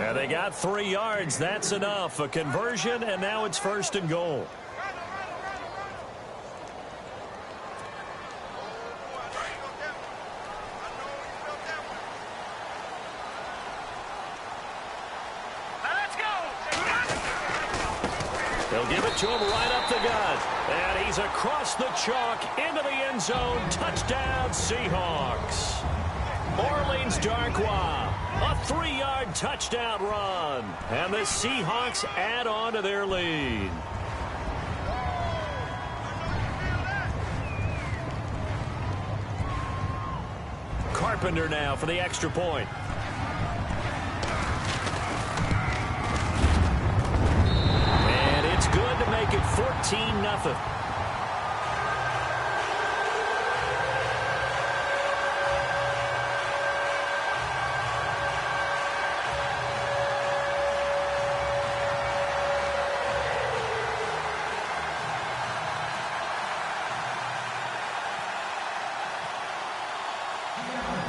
And they got 3 yards. That's enough. A conversion, and now it's 1st and goal. They'll give it to him right up the gut. And he's across the chalk into the end zone. Touchdown, Seahawks. Orleans Darkwa, a 3-yard touchdown run. And the Seahawks add on to their lead. Carpenter now for the extra point. Good to make it 14-0.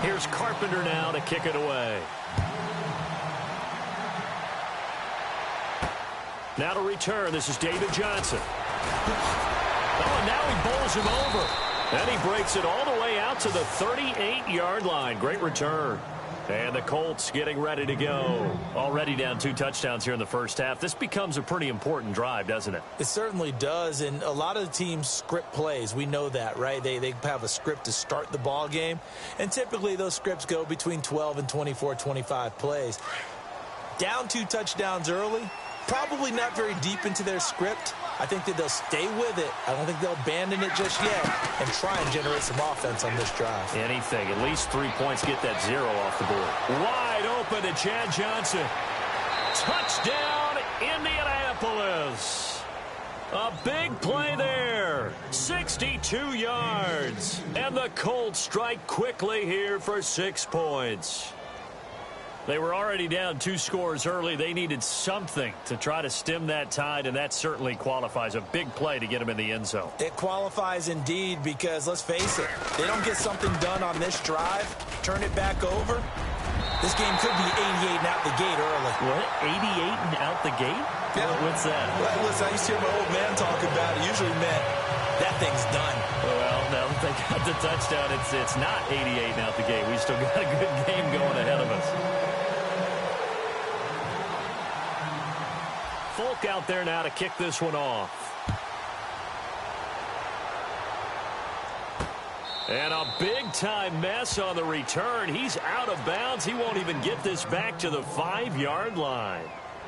Here's Carpenter now to kick it away. Now to return, this is David Johnson. Oh, and now he bowls him over. And he breaks it all the way out to the 38-yard line. Great return. And the Colts getting ready to go. Already down 2 touchdowns here in the first half. This becomes a pretty important drive, doesn't it? It certainly does, and a lot of the teams script plays. We know that, right? They have a script to start the ball game, and typically those scripts go between 12 and 24, 25 plays. Down 2 touchdowns early, probably not very deep into their script. I think that they'll stay with it. I don't think they'll abandon it just yet and try and generate some offense on this drive. Anything. At least 3 points. Get that 0 off the board. Wide open to Chad Johnson. Touchdown, Indianapolis. A big play there. 62 yards. And the Colts strike quickly here for 6 points. They were already down 2 scores early. They needed something to try to stem that tide, and that certainly qualifies. A big play to get them in the end zone. It qualifies indeed because, let's face it, they don't get something done on this drive, turn it back over. This game could be 88 and out the gate early. What? 88 and out the gate? Yeah. What's that? Well, listen, I used to hear my old man talk about it. Usually meant that thing's done. Well, now that they got the touchdown, it's not 88 and out the gate. We still got a good game going ahead of us. Folk out there now to kick this one off. And a big-time mess on the return. He's out of bounds. He won't even get this back to the 5-yard line.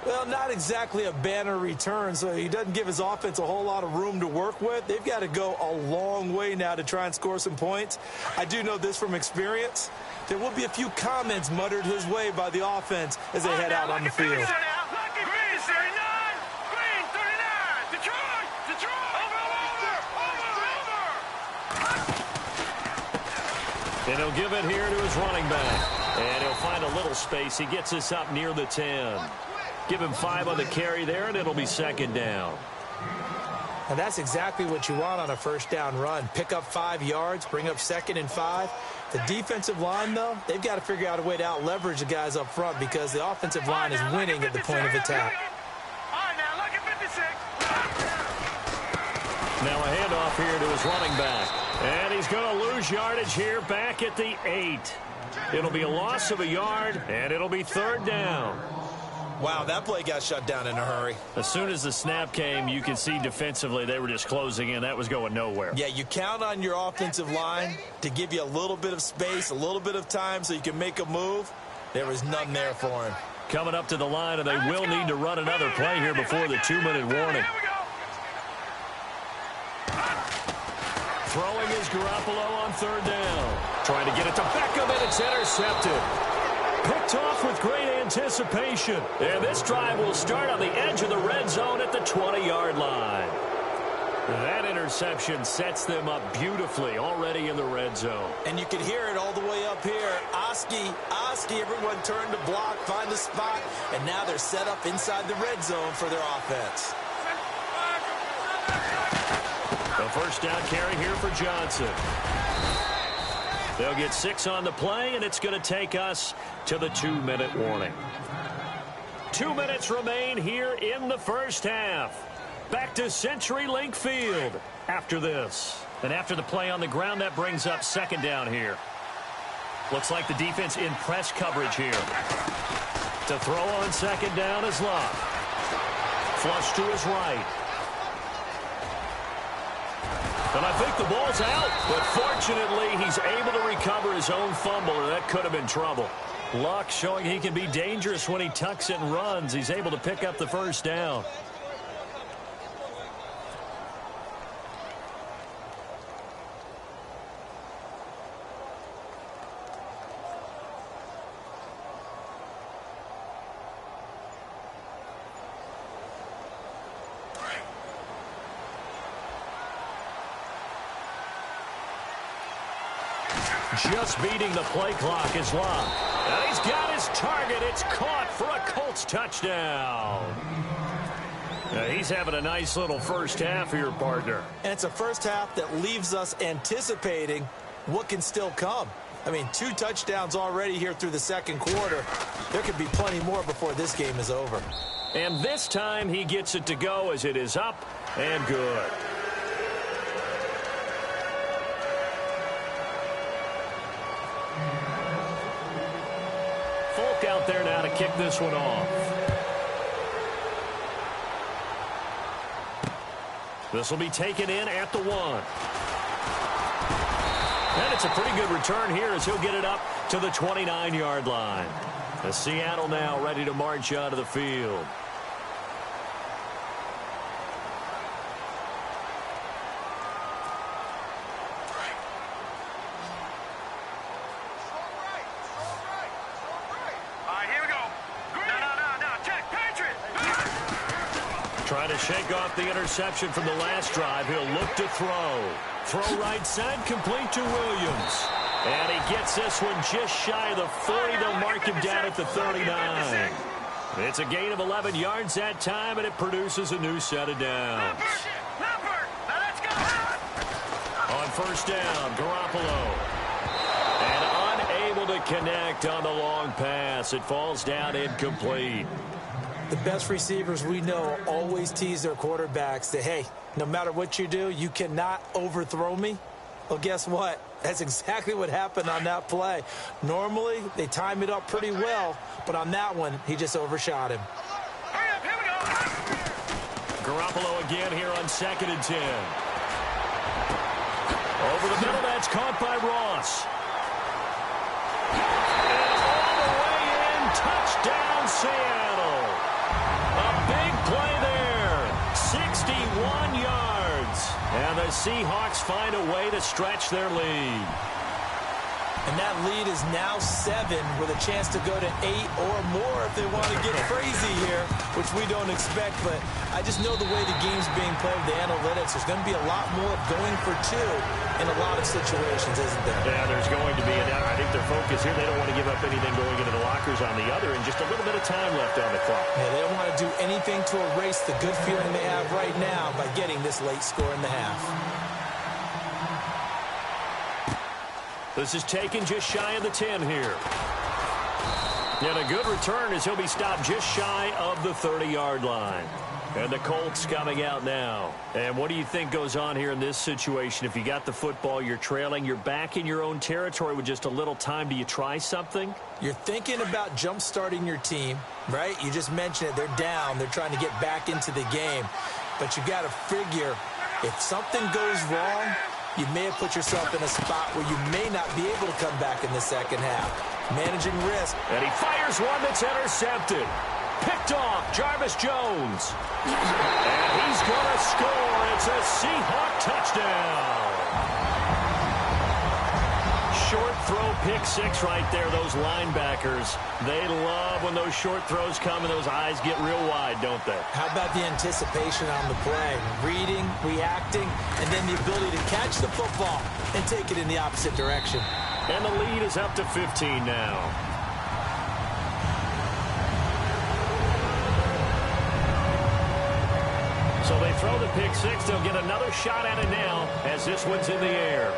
Well, not exactly a banner return, so he doesn't give his offense a whole lot of room to work with. They've got to go a long way now to try and score some points. I do know this from experience. There will be a few comments muttered his way by the offense as they head out on the field. And he'll give it here to his running back. And he'll find a little space. He gets us up near the 10. Give him 5 on the carry there, and it'll be 2nd down. And that's exactly what you want on a first down run. Pick up 5 yards, bring up 2nd and 5. The defensive line, though, they've got to figure out a way to out-leverage the guys up front because the offensive line is winning at the point of attack. Now a handoff here to his running back. And he's going to lose yardage here back at the 8. It'll be a loss of a yard, and it'll be 3rd down. Wow, that play got shut down in a hurry. As soon as the snap came, you could see defensively they were just closing in. That was going nowhere. Yeah, you count on your offensive line to give you a little bit of space, a little bit of time so you can make a move. There was none there for him. Coming up to the line, and they will need to run another play here before the 2-minute warning. Throwing is Garoppolo on 3rd down. Trying to get it to Beckham, and it's intercepted. Picked off with great anticipation. And this drive will start on the edge of the red zone at the 20-yard line. That interception sets them up beautifully already in the red zone. And you can hear it all the way up here. Oski, everyone turned to block, find the spot, and now they're set up inside the red zone for their offense. The first down carry here for Johnson. They'll get 6 on the play, and it's going to take us to the 2-minute warning. 2 minutes remain here in the first half. Back to CenturyLink Field after this. And after the play on the ground, that brings up 2nd down here. Looks like the defense in press coverage here. To throw on 2nd down is Love. Flush to his right. And I think the ball's out, but fortunately he's able to recover his own fumble, or that could have been trouble. Luck showing he can be dangerous when he tucks it and runs. He's able to pick up the first down. Just beating the play clock is Love. And he's got his target. It's caught for a Colts touchdown. He's having a nice little first half here, partner. And it's a first half that leaves us anticipating what can still come. I mean, 2 touchdowns already here through the second quarter. There could be plenty more before this game is over. And this time he gets it to go as it is up and good. Folk out there now to kick this one off. This will be taken in at the 1. And it's a pretty good return here as he'll get it up to the 29-yard line. The Seattle now ready to march onto the field. Trying to shake off the interception from the last drive. He'll look to throw. Throw right side, complete to Williams. And he gets this one just shy of the 40. They'll mark him down at the 39. It's a gain of 11 yards that time, and it produces a new set of downs. On first down, Garoppolo. And unable to connect on the long pass. It falls down incomplete. The best receivers we know always tease their quarterbacks that, hey, no matter what you do, you cannot overthrow me. Well, guess what? That's exactly what happened on that play. Normally, they time it up pretty well, but on that one, he just overshot him. Garoppolo again here on 2nd and 10. Over the middle, that's caught by Ross. And all the way in, touchdown Seattle. A big play there, 61 yards. And the Seahawks find a way to stretch their lead. And that lead is now 7 with a chance to go to 8 or more if they want to get crazy here, which we don't expect. But I just know the way the game's being played with the analytics, there's going to be a lot more going for 2 in a lot of situations, isn't there? Yeah, there's going to be. And I think their focus here, they don't want to give up anything going into the lockers on the other, and just a little bit of time left on the clock. Yeah, they don't want to do anything to erase the good feeling they have right now by getting this late score in the half. This is taken just shy of the 10 here. And a good return as he'll be stopped just shy of the 30-yard line. And the Colts coming out now. And what do you think goes on here in this situation? If you got the football, you're trailing, you're back in your own territory with just a little time. Do you try something? You're thinking about jump-starting your team, right? You just mentioned it. They're down. They're trying to get back into the game. But you got to figure if something goes wrong, you may have put yourself in a spot where you may not be able to come back in the second half. Managing risk. And he fires one that's intercepted. Picked off, Jarvis Jones. And he's going to score. It's a Seahawk touchdown. Short throw, pick 6 right there. Those linebackers, they love when those short throws come and those eyes get real wide, don't they? How about the anticipation on the play? Reading, reacting, and then the ability to catch the football and take it in the opposite direction. And the lead is up to 15 now. So they throw the pick 6. They'll get another shot at it now as this one's in the air.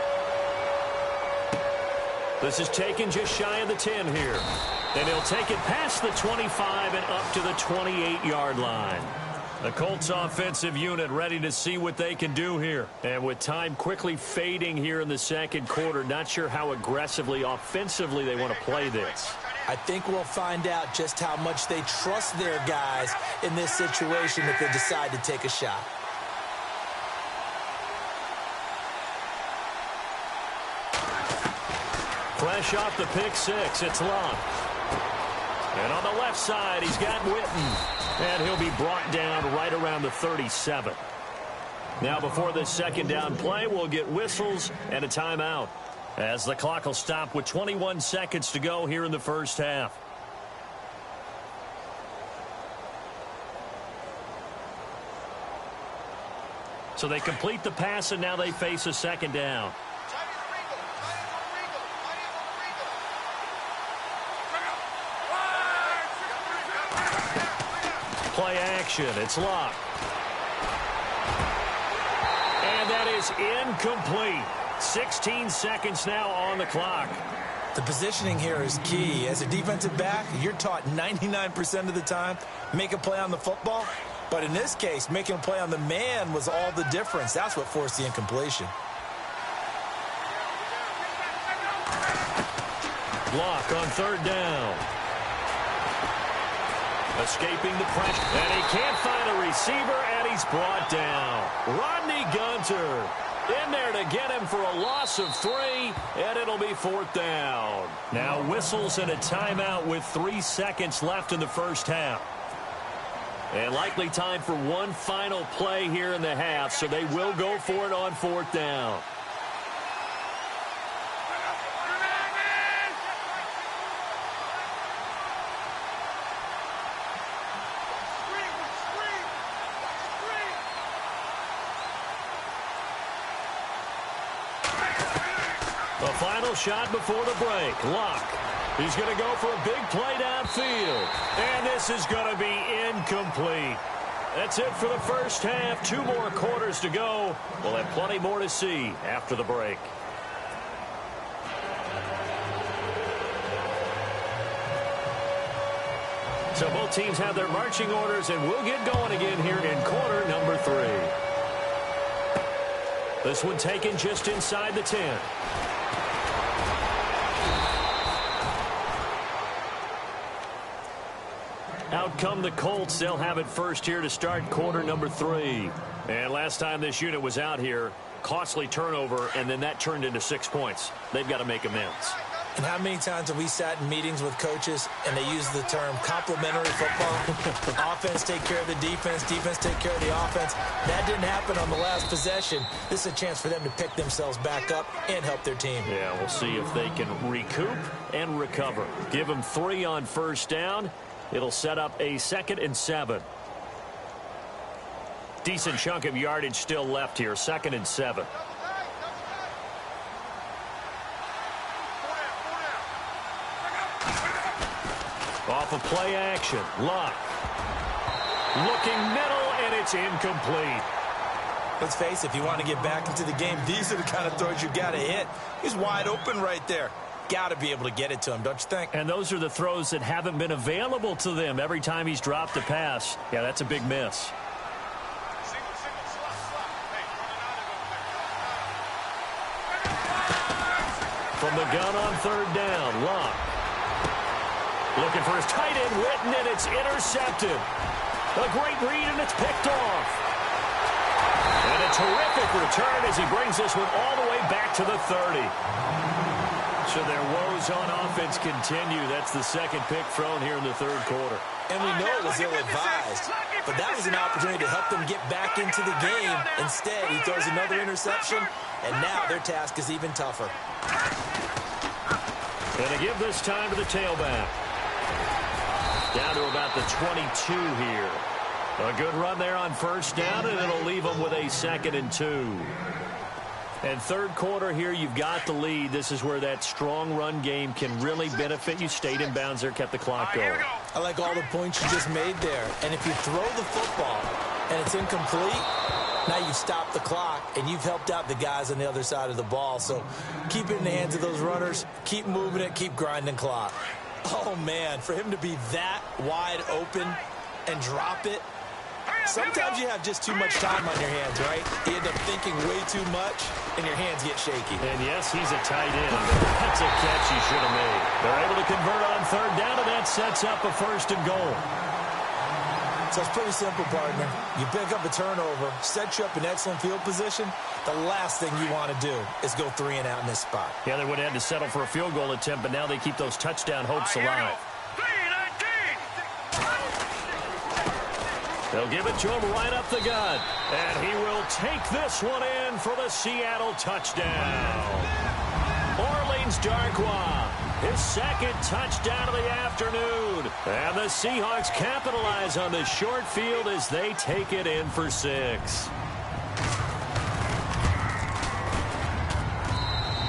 This is taken just shy of the 10 here. And he'll take it past the 25 and up to the 28-yard line. The Colts offensive unit ready to see what they can do here. And with time quickly fading here in the second quarter, not sure how aggressively, offensively they want to play this. I think we'll find out just how much they trust their guys in this situation if they decide to take a shot. Fresh off the pick 6, it's Locke. And on the left side, he's got Witten. And he'll be brought down right around the 37. Now before this second down play, we'll get whistles and a timeout, as the clock will stop with 21 seconds to go here in the first half. So they complete the pass, and now they face a second down. Play action. It's Locke. And that is incomplete. 16 seconds now on the clock. The positioning here is key. As a defensive back, you're taught 99% of the time, make a play on the football. But in this case, making a play on the man was all the difference. That's what forced the incompletion. Block on third down. Escaping the pressure. And he can't find a receiver, and he's brought down. Rodney Gunter in there to get him for a loss of 3, and it'll be 4th down. Now whistles and a timeout with 3 seconds left in the first half. And likely time for one final play here in the half, so they will go for it on 4th down. The final shot before the break. Locke. He's going to go for a big play downfield. And this is going to be incomplete. That's it for the first half. 2 more quarters to go. We'll have plenty more to see after the break. So both teams have their marching orders, and we'll get going again here in quarter number 3. This one taken just inside the 10. Out come the Colts. They'll have it first here to start quarter number 3. And last time this unit was out here, costly turnover, and then that turned into 6 points. They've got to make amends. And how many times have we sat in meetings with coaches and they use the term complementary football? Offense take care of the defense, defense take care of the offense. That didn't happen on the last possession. This is a chance for them to pick themselves back up and help their team. Yeah, we'll see if they can recoup and recover. Give them 3 on first down. It'll set up a 2nd and 7. Decent chunk of yardage still left here. 2nd and 7. Off of play action. Locke. Looking middle, and it's incomplete. Let's face it, if you want to get back into the game, these are the kind of throws you got to hit. He's wide open right there. Got to be able to get it to him, don't you think? And those are the throws that haven't been available to them every time he's dropped a pass. Yeah, that's a big miss. From the gun on third down, Locke. Looking for his tight end, Witten, and it's intercepted. A great read, and it's picked off. And a terrific return as he brings this one all the way back to the 30. So their woes on offense continue. That's the 2nd pick thrown here in the 3rd quarter. And we know it was ill-advised, but that was an opportunity to help them get back into the game. Instead, he throws another interception, and now their task is even tougher. And to give this time to the tailback. Down to about the 22 here. A good run there on first down, and it'll leave them with a 2nd and 2. And 3rd quarter here, you've got the lead. This is where that strong run game can really benefit you. Stayed in bounds there, kept the clock going. I like all the points you just made there. And if you throw the football and it's incomplete, now you've stopped the clock and you've helped out the guys on the other side of the ball. So keep it in the hands of those runners. Keep moving it. Keep grinding clock. Oh, man, for him to be that wide open and drop it. Sometimes you have just too much time on your hands, right? You end up thinking way too much, and your hands get shaky. And yes, he's a tight end. That's a catch he should have made. They're able to convert on third down, and that sets up a 1st and goal. So it's pretty simple, partner. You pick up a turnover, set you up in excellent field position. The last thing you want to do is go 3 and out in this spot. Yeah, they would have had to settle for a field goal attempt, but now they keep those touchdown hopes alive. They'll give it to him right up the gut. And he will take this one in for the Seattle touchdown. Orleans Darkwa, his 2nd touchdown of the afternoon. And the Seahawks capitalize on the short field as they take it in for 6.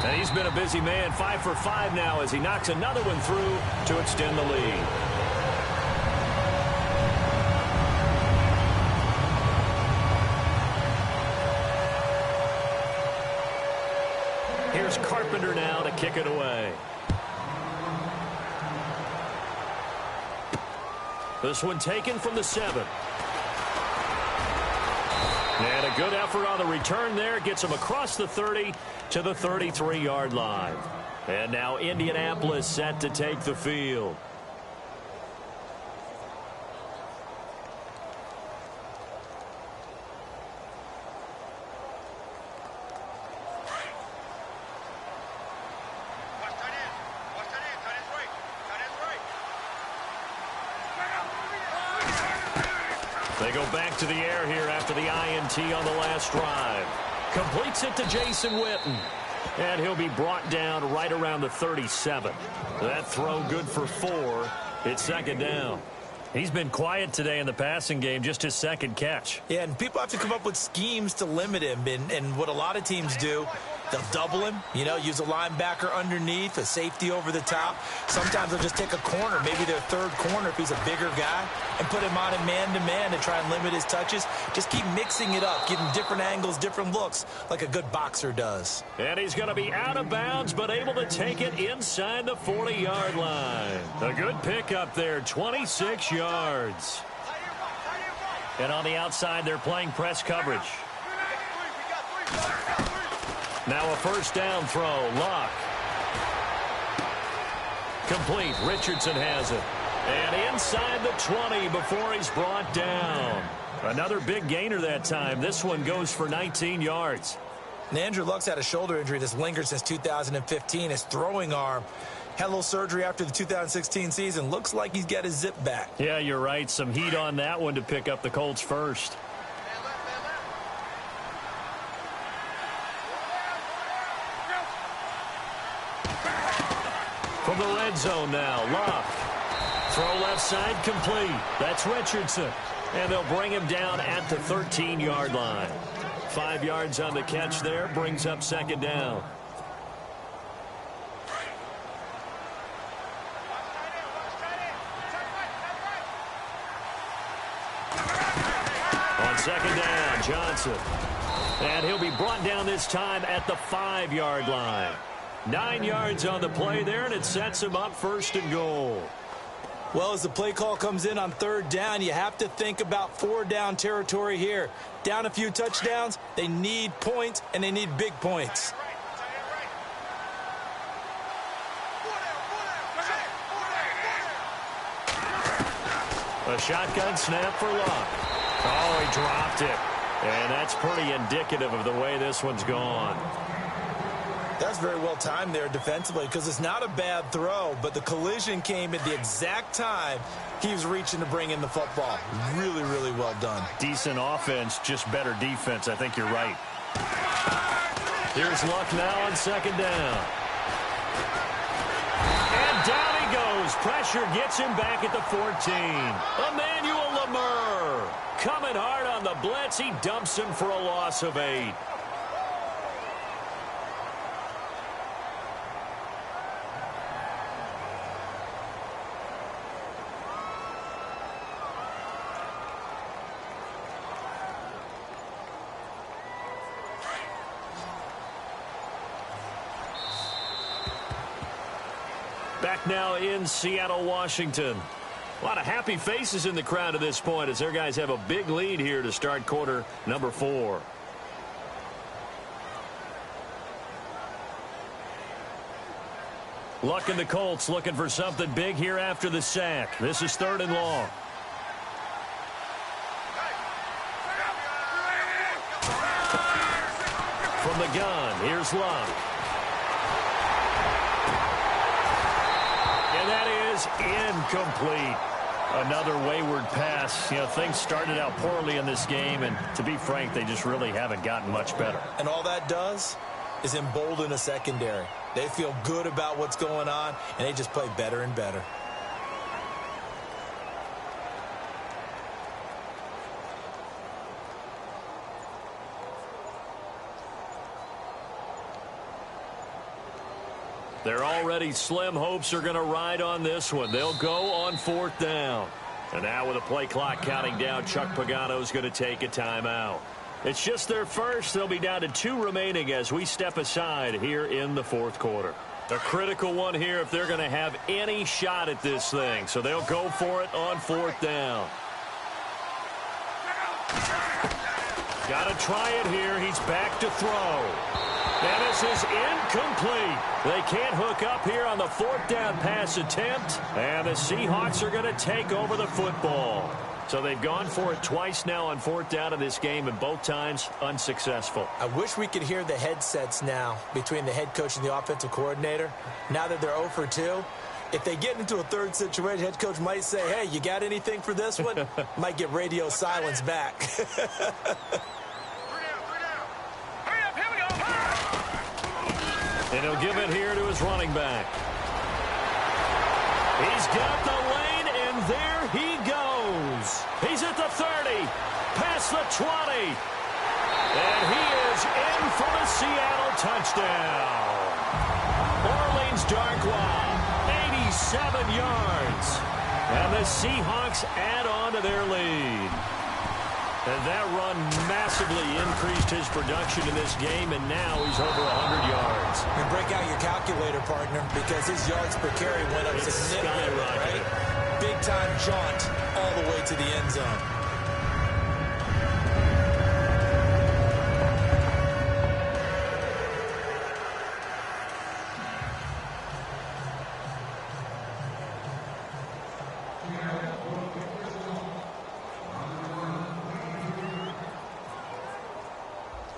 And he's been a busy man, 5 for 5 now as he knocks another one through to extend the lead. Here's Carpenter now to kick it away. This one taken from the 7. And a good effort on the return there. Gets him across the 30 to the 33-yard line. And now Indianapolis set to take the field. They go back to the air here after the INT on the last drive. Completes it to Jason Witten. And he'll be brought down right around the 37. That throw good for 4. It's second down. He's been quiet today in the passing game, just his second catch. Yeah, and people have to come up with schemes to limit him. And what a lot of teams do, they'll double him, use a linebacker underneath, a safety over the top. Sometimes they'll just take a corner, maybe their third corner if he's a bigger guy, and put him on a man-to-man to try and limit his touches. Just keep mixing it up, give him different angles, different looks, like a good boxer does. And he's going to be out of bounds, but able to take it inside the 40-yard line. A good pickup there, 26 yards. And on the outside, they're playing press coverage. Now a first down throw. Luck. Complete. Richardson has it. And inside the 20 before he's brought down. Another big gainer that time. This one goes for 19 yards. And Andrew Luck's had a shoulder injury that's lingered since 2015. His throwing arm had a little surgery after the 2016 season. Looks like he's got his zip back. Yeah, you're right. Some heat on that one to pick up the Colts first. From the red zone now, Luck. Throw left side complete. That's Richardson. And they'll bring him down at the 13-yard line. 5 yards on the catch there, brings up second down. On second down, Johnson. And he'll be brought down this time at the 5-yard line. 9 yards on the play there, and it sets him up first and goal. Well, as the play call comes in on third down, you have to think about 4-down territory here. Down a few touchdowns, they need points, and they need big points. A shotgun snap for Luck. Oh, he dropped it. And that's pretty indicative of the way this one's gone. That's very well timed there defensively because it's not a bad throw, but the collision came at the exact time he was reaching to bring in the football. Really, really well done. Decent offense, just better defense. I think you're right. Here's Luck now on second down. And down he goes. Pressure gets him back at the 14. Emmanuel Lamur coming hard on the blitz. He dumps him for a loss of 8. Back now in Seattle, Washington. A lot of happy faces in the crowd at this point as their guys have a big lead here to start quarter number 4. Luck and the Colts looking for something big here after the sack. This is 3rd and long. From the gun, here's Luck. And that is incomplete. Another wayward pass. Things started out poorly in this game, and to be frank, they just really haven't gotten much better. And all that does is embolden a secondary. They feel good about what's going on, and they just play better and better. Their already slim hopes are going to ride on this one. They'll go on 4th down. And now with the play clock counting down, Chuck Pagano's going to take a timeout. It's just their first. They'll be down to 2 remaining as we step aside here in the fourth quarter. A critical one here if they're going to have any shot at this thing. So they'll go for it on 4th down. Got to try it here. He's back to throw. And this is incomplete. They can't hook up here on the 4th down pass attempt. And the Seahawks are going to take over the football. So they've gone for it twice now on 4th down in this game, and both times unsuccessful. I wish we could hear the headsets now between the head coach and the offensive coordinator. Now that they're 0 for 2, if they get into a third situation, head coach might say, hey, you got anything for this one? Might get radio silence back. And he'll give it here to his running back. He's got the lane, and there he goes. He's at the 30, past the 20. And he is in for the Seattle touchdown. Orleans Darkwa, 87 yards. And the Seahawks add on to their lead. And that run massively increased his production in this game, and now he's over 100 yards. And break out your calculator, partner, because his yards per carry went up significantly, right? Big-time jaunt all the way to the end zone.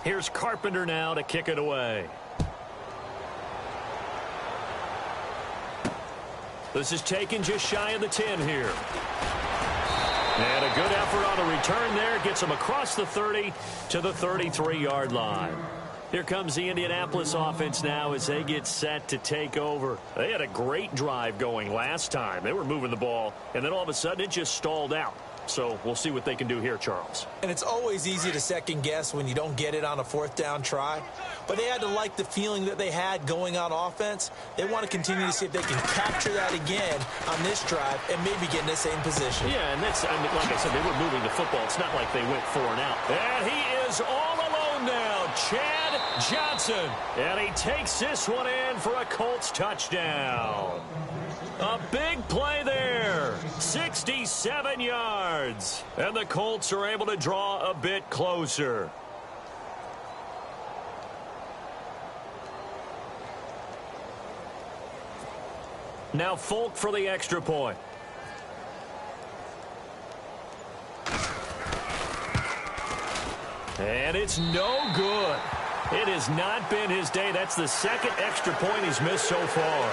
Here's Carpenter now to kick it away. This is taken just shy of the 10 here. And a good effort on the return there. Gets him across the 30 to the 33-yard line. Here comes the Indianapolis offense now as they get set to take over. They had a great drive going last time. They were moving the ball, and then all of a sudden it just stalled out. So we'll see what they can do here, Charles. And it's always easy to second guess when you don't get it on a 4th down try. But they had to like the feeling that they had going on offense. They want to continue to see if they can capture that again on this drive and maybe get in the same position. Yeah, and that's, I mean, like I said, they were moving the football. It's not like they went 4 and out. And he is all alone now, Chad Johnson. And he takes this one in for a Colts touchdown. A big play there, 67 yards. And the Colts are able to draw a bit closer. Now Folk for the extra point. And it's no good. It has not been his day. That's the second extra point he's missed so far.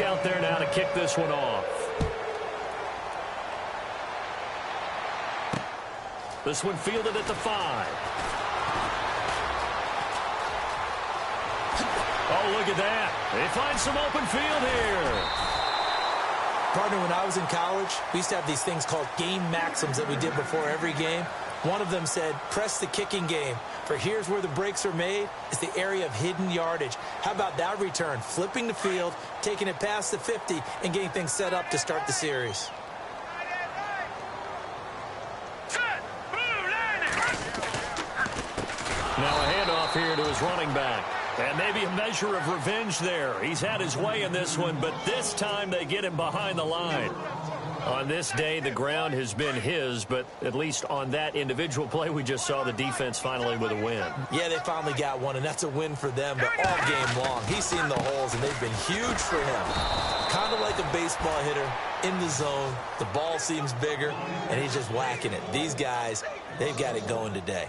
Out there now to kick this one off. This one fielded at the 5. Oh, look at that. They find some open field here. Partner, when I was in college, we used to have these things called game maxims that we did before every game. One of them said, press the kicking game. For here's where the breaks are made, is the area of hidden yardage. How about that return? Flipping the field, taking it past the 50, and getting things set up to start the series. Now a handoff here to his running back. And maybe a measure of revenge there. He's had his way in this one, but this time they get him behind the line. On this day, the ground has been his, but at least on that individual play, we just saw the defense finally with a win. Yeah, they finally got one, and that's a win for them, but all game long, he's seen the holes, and they've been huge for him. Kind of like a baseball hitter in the zone. The ball seems bigger, and he's just whacking it. These guys, they've got it going today.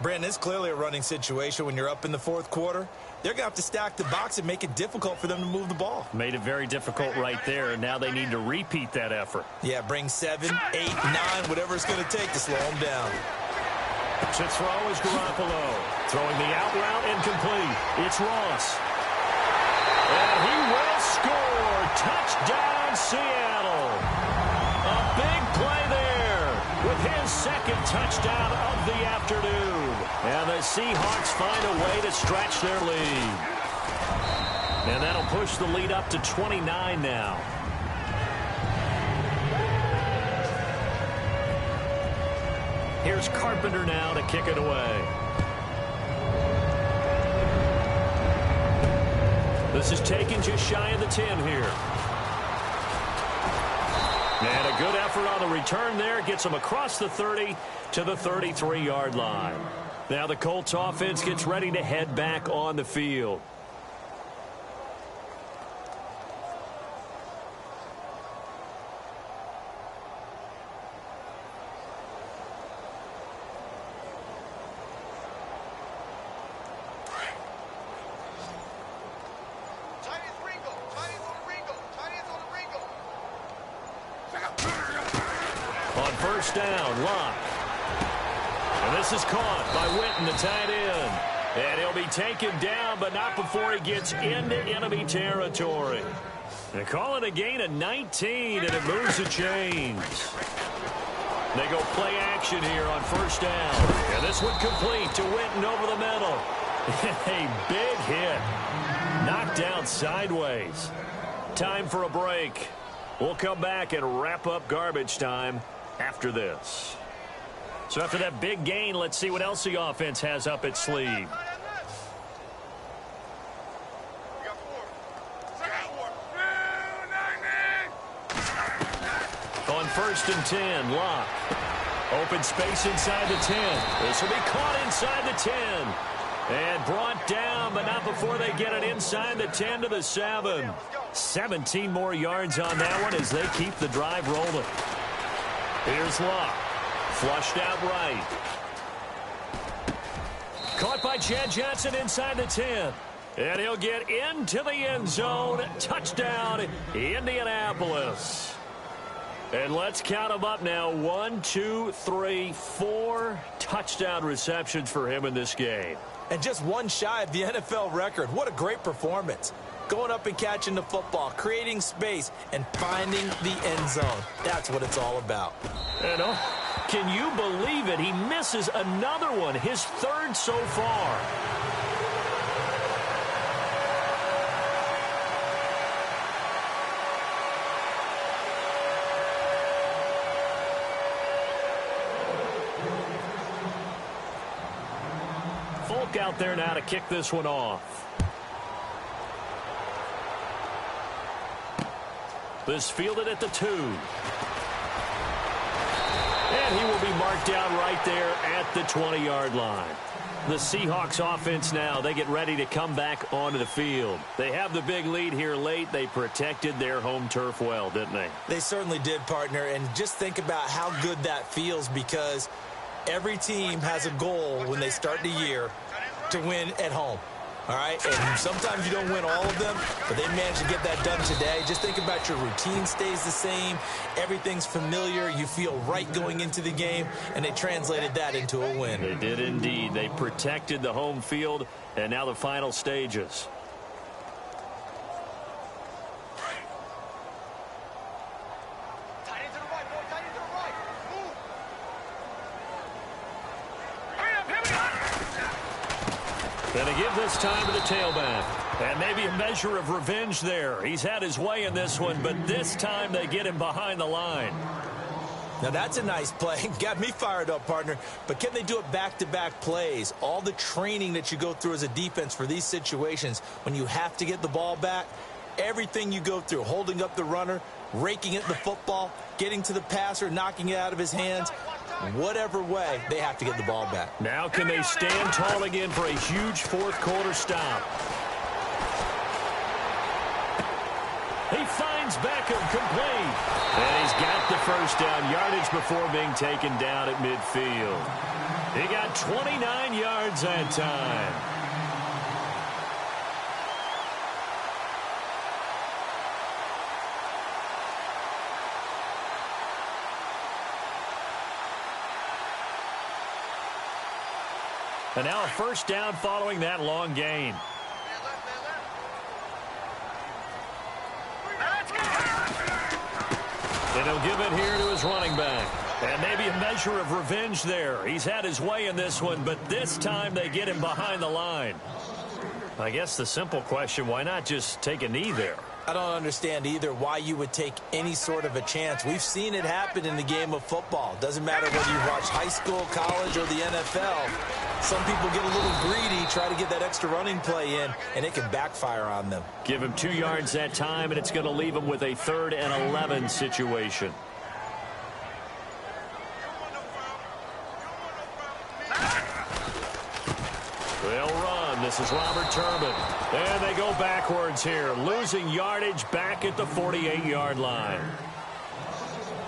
Brandon, it's clearly a running situation when you're up in the 4th quarter. They're going to have to stack the box and make it difficult for them to move the ball. Made it very difficult right there, and now they need to repeat that effort. Yeah, bring 7, 8, 9, whatever it's going to take to slow them down. To throw is Garoppolo. Throwing the out route incomplete. It's Ross. And he will score. Touchdown, Seattle. A big play there with his second touchdown of the afternoon. And the Seahawks find a way to stretch their lead. And that'll push the lead up to 29 now. Here's Carpenter now to kick it away. This is taken just shy of the 10 here. And a good effort on the return there. Gets him across the 30 to the 33-yard line. Now the Colts offense gets ready to head back on the field. Down, Locke. And this is caught by Witten, the tight end. And he'll be taken down, but not before he gets into enemy territory. They call it a gain of 19, and it moves the chains. They go play action here on first down. And this one complete to Witten over the middle. A big hit. Knocked down sideways. Time for a break. We'll come back and wrap up garbage time after this. So after that big gain, let's see what else the offense has up its sleeve. On first and 10, Locke. Open space inside the 10. This will be caught inside the 10. And brought down, but not before they get it inside the 10 to the 7. 17 more yards on that one as they keep the drive rolling. Here's Locke. Flushed out right. Caught by Chad Johnson inside the 10. And he'll get into the end zone. Touchdown, Indianapolis. And let's count them up now. 1, 2, 3, 4 touchdown receptions for him in this game. And just one shy of the NFL record. What a great performance. Going up and catching the football, creating space, and finding the end zone. That's what it's all about. And can you believe it? He misses another one, his third so far. Folk out there now to kick this one off. This fielded at the 2. And he will be marked down right there at the 20-yard line. The Seahawks offense now, they get ready to come back onto the field. They have the big lead here late. They protected their home turf well, didn't they? They certainly did, partner. And just think about how good that feels, because every team has a goal when they start the year to win at home. All right, and sometimes you don't win all of them, but they managed to get that done today. Just think about your routine stays the same. Everything's familiar. You feel right going into the game, and they translated that into a win. They did indeed. They protected the home field, and now the final stages. And they give this time to the tailback. And maybe a measure of revenge there. He's had his way in this one, but this time they get him behind the line. Now that's a nice play. Got me fired up, partner. But can they do it back-to-back plays? All the training that you go through as a defense for these situations, when you have to get the ball back, everything you go through, holding up the runner, raking at the football, getting to the passer, knocking it out of his hands, whatever way, they have to get the ball back. Now can they stand tall again for a huge fourth quarter stop? He finds Beckham complete. And he's got the first down yardage before being taken down at midfield. He got 29 yards that time. And now a first down following that long gain. And he'll give it here to his running back. And maybe a measure of revenge there. He's had his way in this one, but this time they get him behind the line. I guess the simple question, why not just take a knee there? I don't understand either why you would take any sort of a chance. We've seen it happen in the game of football. Doesn't matter whether you watch high school, college, or the NFL. Some people get a little greedy, try to get that extra running play in, and it can backfire on them. Give him 2 yards that time, and it's going to leave him with a 3rd and 11 situation. They'll run. This is Robert Turbin. And they go backwards here, losing yardage back at the 48-yard line.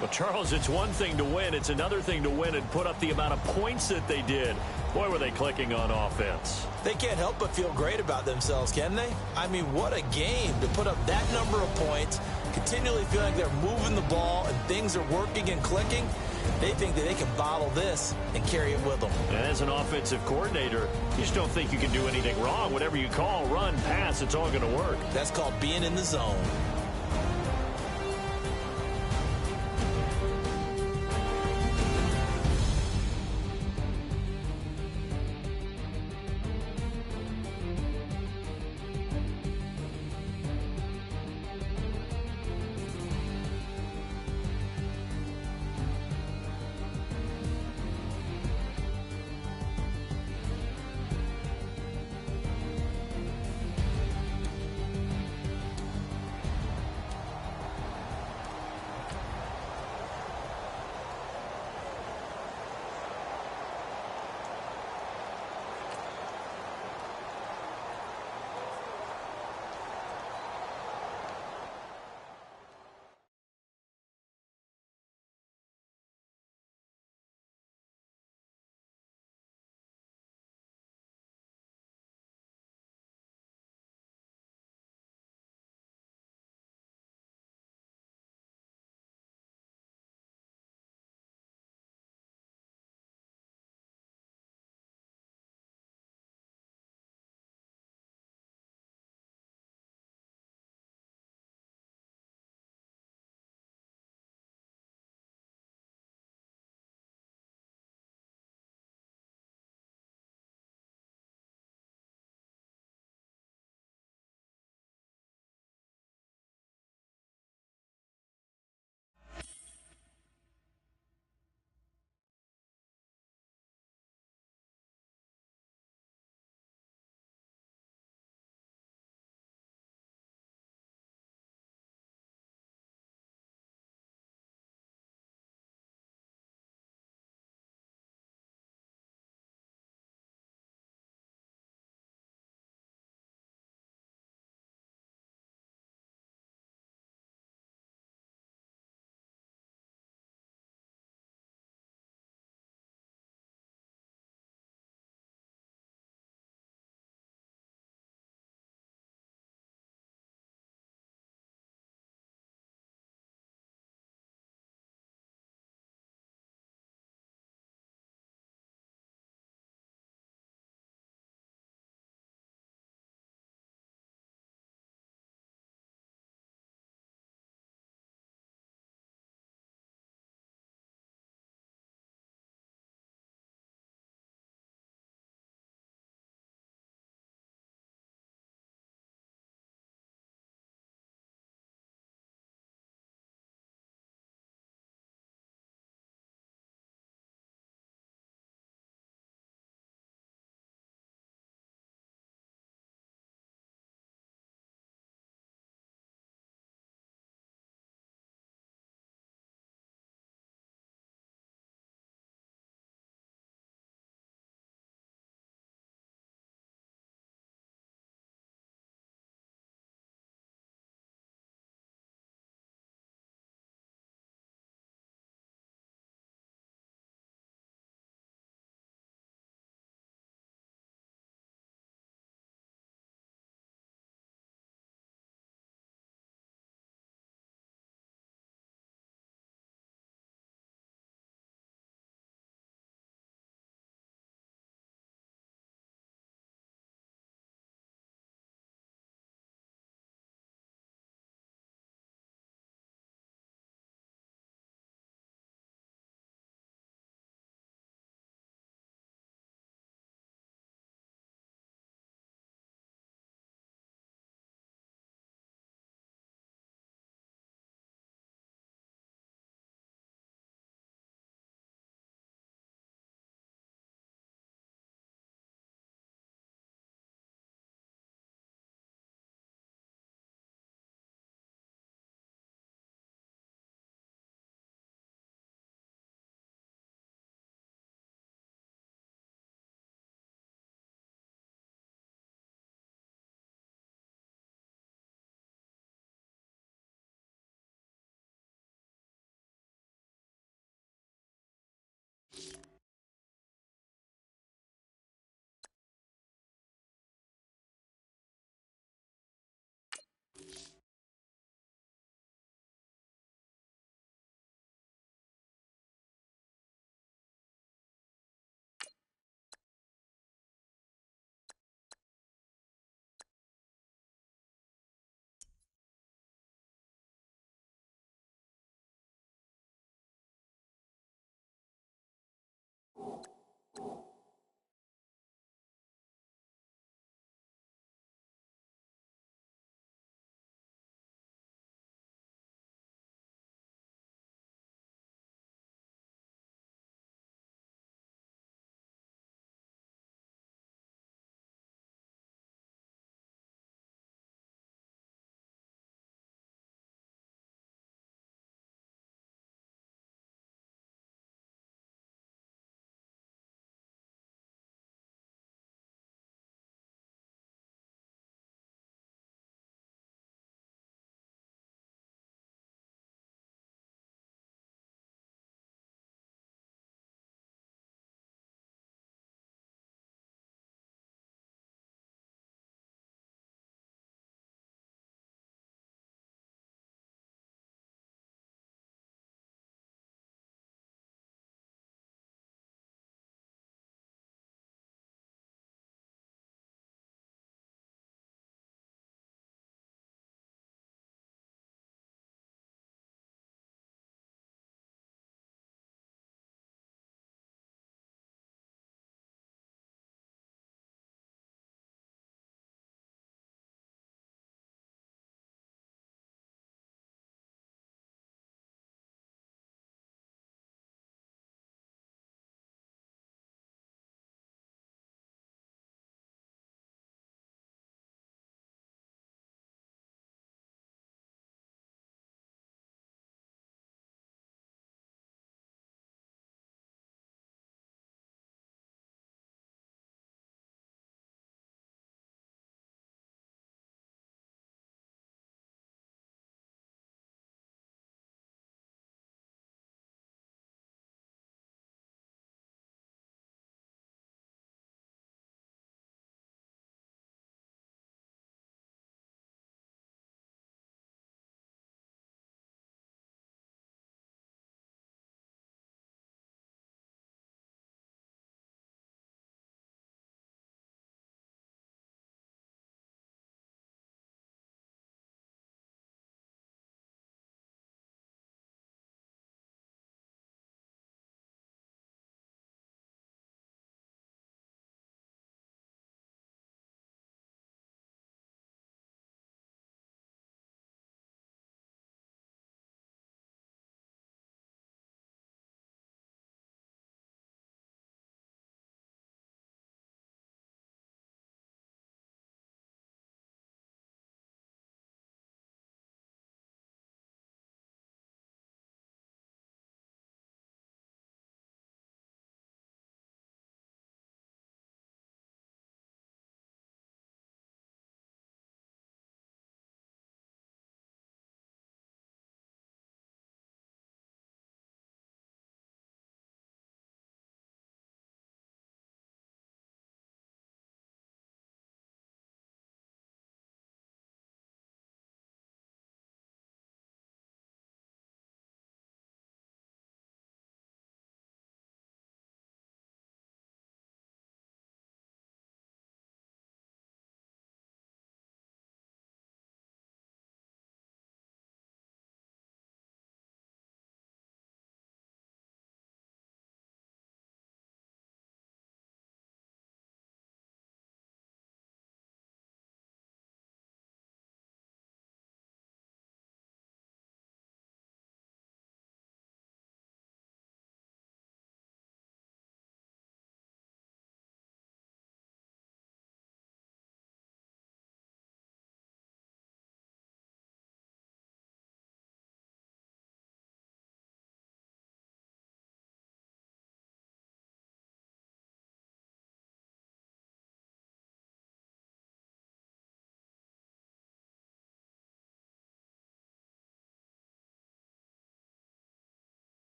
Well, Charles, it's one thing to win. It's another thing to win and put up the amount of points that they did. Boy, were they clicking on offense. They can't help but feel great about themselves, can they? I mean, what a game to put up that number of points, continually feeling like they're moving the ball and things are working and clicking. They think that they can bottle this and carry it with them. And as an offensive coordinator, you just don't think you can do anything wrong. Whatever you call, run, pass, it's all going to work. That's called being in the zone.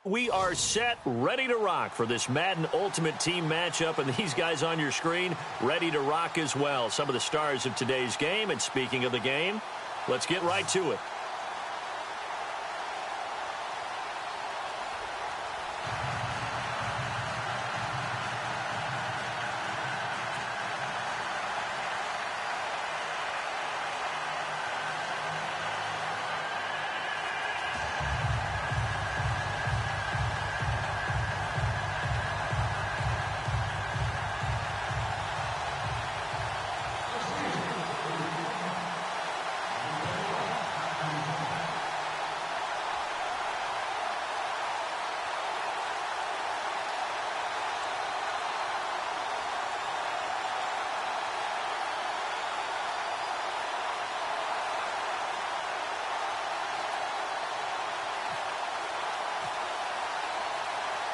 we are set, ready to rock for this Madden Ultimate Team matchup, and these guys on your screen ready to rock as well. Some of the stars of today's game, and speaking of the game, let's get right to it.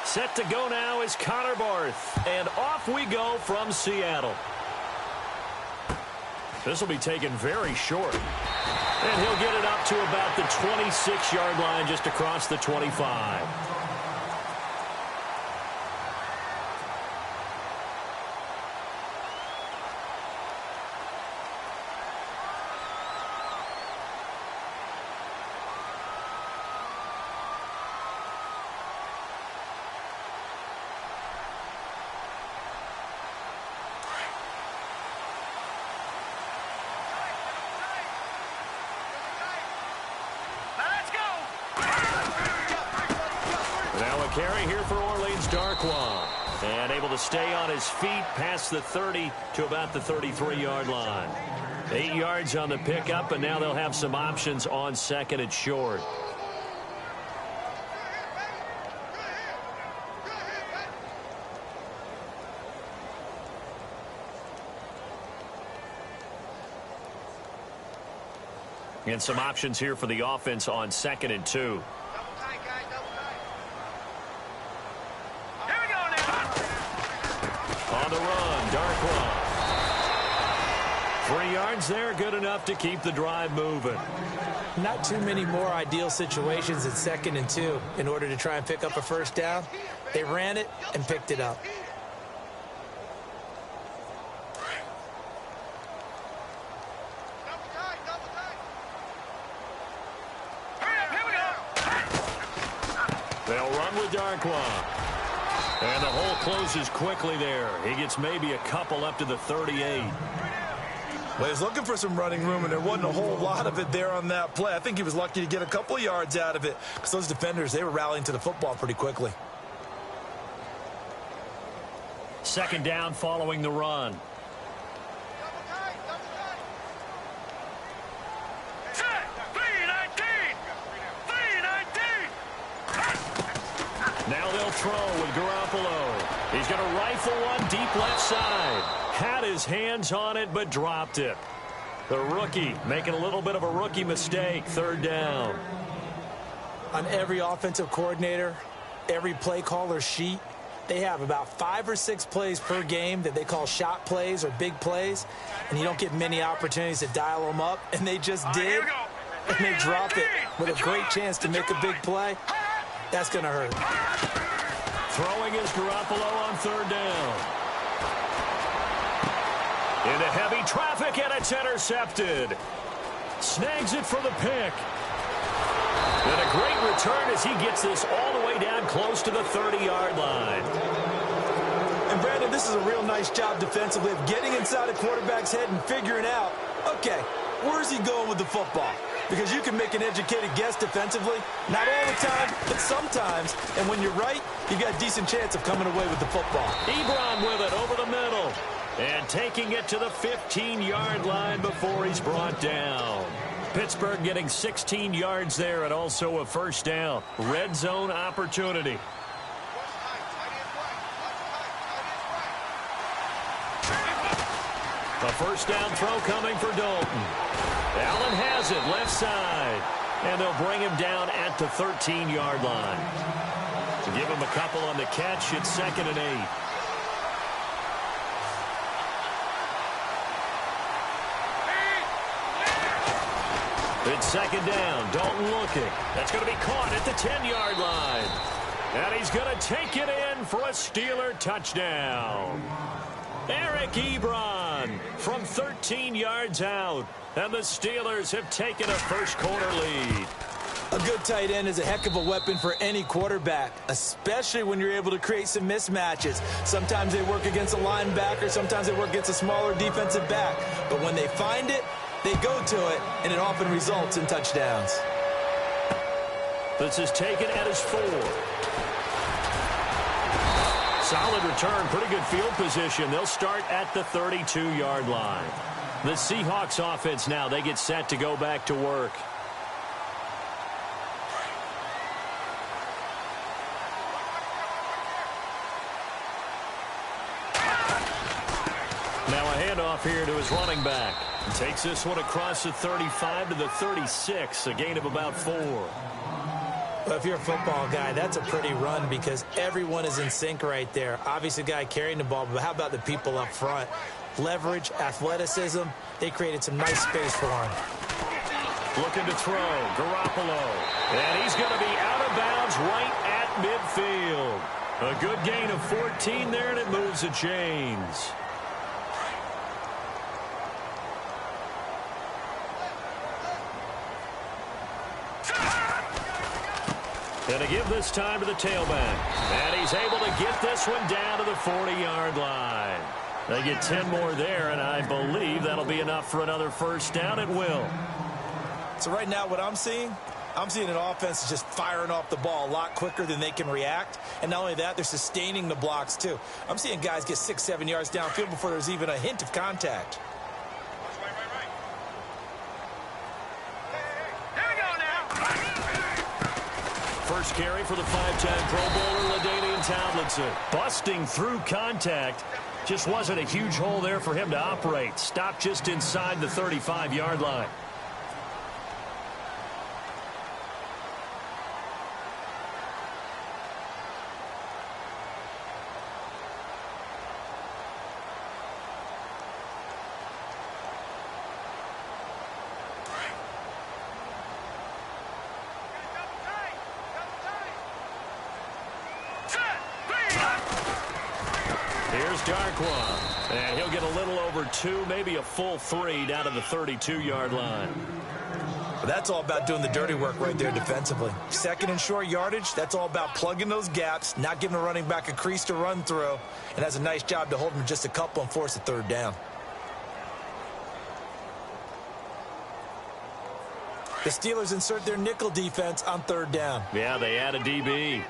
Set to go now is Connor Barth. And off we go from Seattle. This will be taken very short. And he'll get it up to about the 26-yard line, just across the 25. Carry here for Orleans, Darkwa. And able to stay on his feet past the 30 to about the 33-yard line. 8 yards on the pickup, and now they'll have some options on second and short. And some options here for the offense on second and 2. On the run, Darkwa. 3 yards there, good enough to keep the drive moving. Not too many more ideal situations at second and 2 in order to try and pick up a first down. They ran it and picked it up. They'll run with Darkwa. And the hole closes quickly there. He gets maybe a couple up to the 38. Well, he's looking for some running room, and there wasn't a whole lot of it there on that play. I think he was lucky to get a couple of yards out of it because those defenders, they were rallying to the football pretty quickly. Second down following the run. Now they'll throw with Garoppolo. He's going to rifle one deep left side. Had his hands on it, but dropped it. The rookie making a little bit of a rookie mistake. Third down. On every offensive coordinator, every play caller sheet, they have about 5 or 6 plays per game that they call shot plays or big plays, and you don't get many opportunities to dial them up, and they just did, and they drop it with a great chance to make a big play. That's going to hurt. Throwing is Garoppolo on third down. Into heavy traffic, and it's intercepted. Snags it for the pick. And a great return as he gets this all the way down close to the 30-yard line. And, Brandon, this is a real nice job defensively of getting inside a quarterback's head and figuring out, okay, where's he going with the football? Because you can make an educated guess defensively. Not all the time, but sometimes. And when you're right, you've got a decent chance of coming away with the football. Ebron with it over the middle. And taking it to the 15-yard line before he's brought down. Pittsburgh getting 16 yards there and also a first down. Red zone opportunity. A first down throw coming for Dalton. Allen has it left side. And they'll bring him down at the 13-yard line. To give him a couple on the catch, it's 2nd and 8. It's 2nd down. Dalton looking. That's going to be caught at the 10-yard line. And he's going to take it in for a Steeler touchdown. Eric Ebron from 13 yards out. And the Steelers have taken a first-quarter lead. A good tight end is a heck of a weapon for any quarterback, especially when you're able to create some mismatches. Sometimes they work against a linebacker, sometimes they work against a smaller defensive back. But when they find it, they go to it, and it often results in touchdowns. This is taken at his 4. Solid return, pretty good field position. They'll start at the 32-yard line. The Seahawks offense now, they get set to go back to work. Now a handoff here to his running back. He takes this one across the 35 to the 36, a gain of about 4. Well, if you're a football guy, that's a pretty run because everyone is in sync right there. Obviously, the guy carrying the ball, but how about the people up front? Leverage, athleticism, they created some nice space for him. Looking to throw, Garoppolo. And he's going to be out of bounds right at midfield. A good gain of 14 there, and it moves the chains. And to give this time to the tailback. And he's able to get this one down to the 40-yard line. They get 10 more there, and I believe that'll be enough for another first down. It will. So right now what I'm seeing an offense that's just firing off the ball a lot quicker than they can react. And not only that, they're sustaining the blocks too. I'm seeing guys get 6-7 yards downfield before there's even a hint of contact. First carry for the 5-time Pro Bowler, LaDainian Tomlinson. Busting through contact. Just wasn't a huge hole there for him to operate. Stopped just inside the 35-yard line. Darkwa, and he'll get a little over 2, maybe a full 3 down to the 32-yard line. Well, that's all about doing the dirty work right there defensively. Second and short yardage, that's all about plugging those gaps, not giving a running back a crease to run through, and has a nice job to hold him just a couple and force a third down. The Steelers insert their nickel defense on third down. Yeah, they add a DB.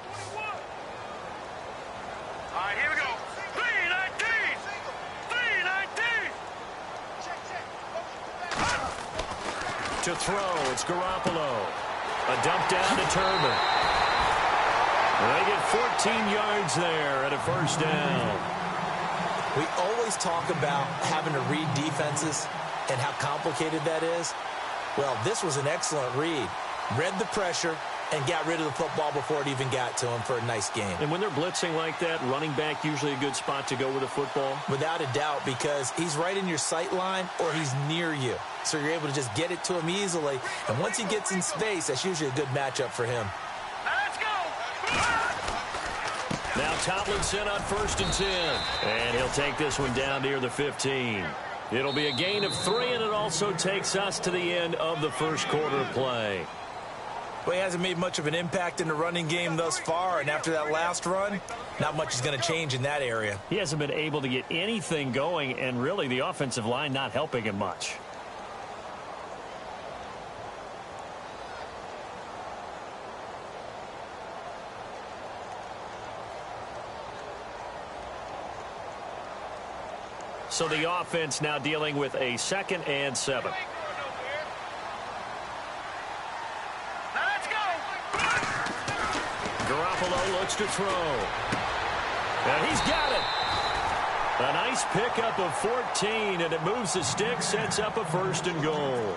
To throw, it's Garoppolo. A dump down to Turner. They get 14 yards there at a first down. We always talk about having to read defenses and how complicated that is. Well, this was an excellent read. Read the pressure and got rid of the football before it even got to him for a nice game. And when they're blitzing like that, running back usually a good spot to go with a football? Without a doubt, because he's right in your sight line or he's near you. So you're able to just get it to him easily. And once he gets in space, that's usually a good matchup for him. Let's go! Now Tomlinson on 1st and 10. And he'll take this one down near the 15. It'll be a gain of 3, and it also takes us to the end of the first quarter of play. Well, he hasn't made much of an impact in the running game thus far, and after that last run, not much is going to change in that area. He hasn't been able to get anything going, and really the offensive line not helping him much. So the offense now dealing with a 2nd and 7. Garoppolo looks to throw. And he's got it. A nice pickup of 14, and it moves the stick, sets up a 1st and goal.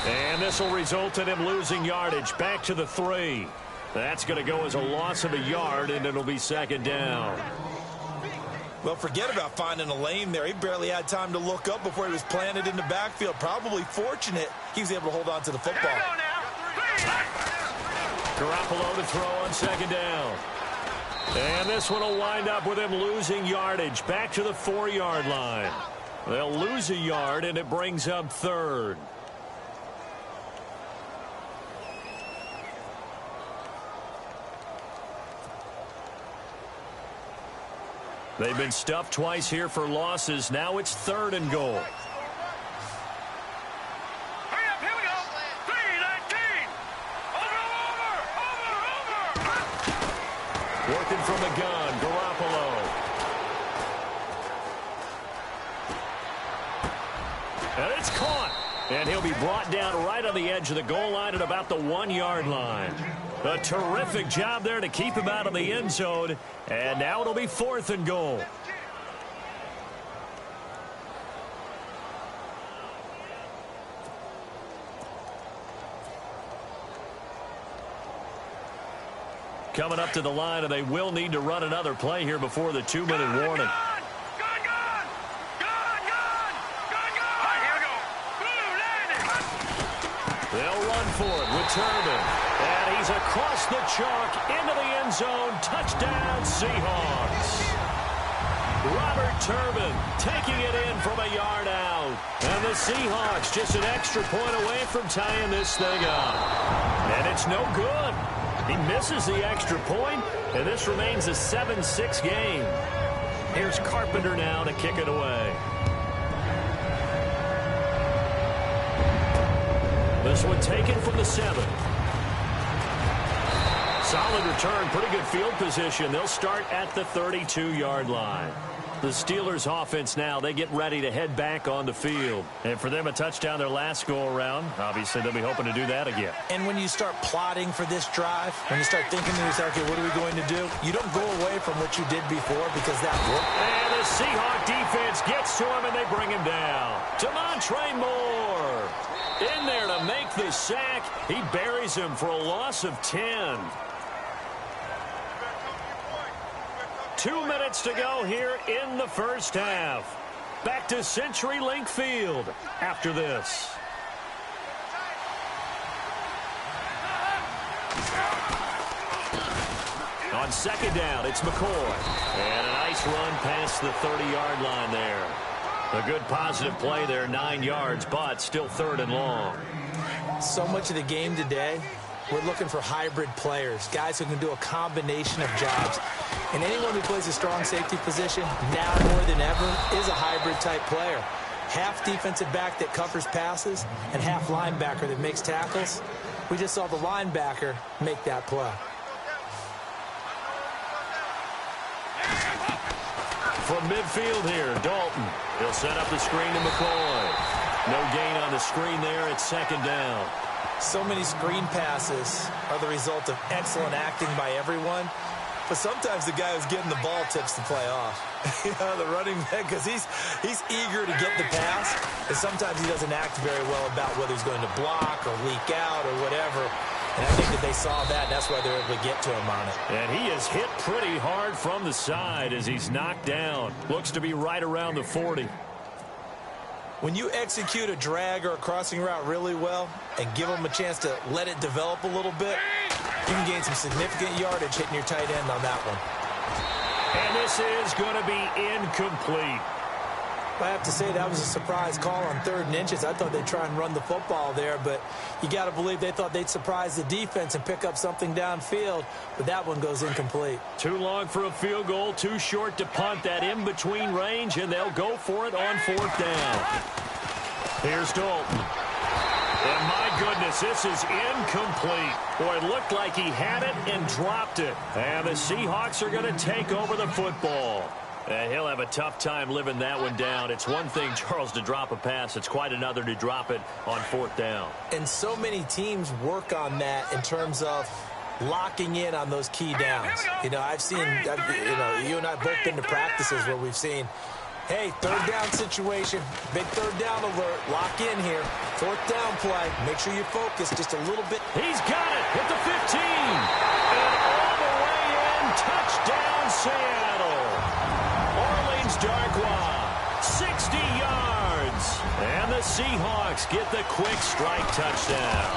And this will result in him losing yardage back to the 3. That's going to go as a loss of a yard, and it'll be second down. Well, forget about finding a lane there. He barely had time to look up before he was planted in the backfield. Probably fortunate he was able to hold on to the football. Garoppolo to throw on second down. And this one will wind up with him losing yardage back to the 4-yard line. They'll lose a yard, and it brings up third. They've been stuffed twice here for losses. Now it's 3rd and goal. Hurry up, here we go. 3-19. Over. Working from the gun, Garoppolo. And it's caught. And he'll be brought down right on the edge of the goal line at about the 1-yard line. A terrific job there to keep him out of the end zone. And now it'll be 4th and goal. Coming up to the line, and they will need to run another play here before the 2-minute warning. They'll run for it with Turbin. And he's across the chalk into the end zone. Touchdown, Seahawks. Robert Turbin taking it in from a yard out. And the Seahawks just an extra point away from tying this thing up. And it's no good. He misses the extra point, and this remains a 7-6 game. Here's Carpenter now to kick it away. This one taken from the 7. Solid return, pretty good field position. They'll start at the 32-yard line. The Steelers offense now, they get ready to head back on the field. And for them, a touchdown their last go-around. Obviously, they'll be hoping to do that again. And when you start plotting for this drive, when you start thinking to yourself, okay, what are we going to do? You don't go away from what you did before because that worked. And the Seahawk defense gets to him, and they bring him down. Demontre Moore in there to make the sack. He buries him for a loss of 10. 2 minutes to go here in the first half. Back to CenturyLink Field after this. On second down, it's McCoy. And a nice run past the 30-yard line there. A good positive play there, 9 yards, but still 3rd and long. So much of the game today, we're looking for hybrid players, guys who can do a combination of jobs. And anyone who plays a strong safety position, now more than ever, is a hybrid-type player. Half defensive back that covers passes and half linebacker that makes tackles. We just saw the linebacker make that play. From midfield here, Dalton. He'll set up the screen to McCoy. No gain on the screen there. It's second down. So many screen passes are the result of excellent acting by everyone. But sometimes the guy who's getting the ball tips the play off. You know, the running back, because he's eager to get the pass. And sometimes he doesn't act very well about whether he's going to block or leak out or whatever. And I think that they saw that, and that's why they're able to get to him on it. And he is hit pretty hard from the side as he's knocked down. Looks to be right around the 40. When you execute a drag or a crossing route really well and give them a chance to let it develop a little bit, you can gain some significant yardage hitting your tight end on that one. And this is going to be incomplete. I have to say that was a surprise call on 3rd and inches. I thought they'd try and run the football there, but you got to believe they thought they'd surprise the defense and pick up something downfield, but that one goes incomplete. Too long for a field goal, too short to punt that in-between range, and they'll go for it on 4th down. Here's Dalton. And my goodness, this is incomplete. Boy, it looked like he had it and dropped it. And the Seahawks are going to take over the football. And he'll have a tough time living that one down. It's one thing, Charles, to drop a pass. It's quite another to drop it on 4th down. And so many teams work on that in terms of locking in on those key downs. You know, I've seen, you and I both been to practices where we've seen Hey, third down situation. Big third down alert. Lock in here. Fourth down play. Make sure you focus just a little bit. He's got it at the 15. And all the way in. Touchdown, Seattle. Orleans Darkwa, 60 yards. And the Seahawks get the quick strike touchdown.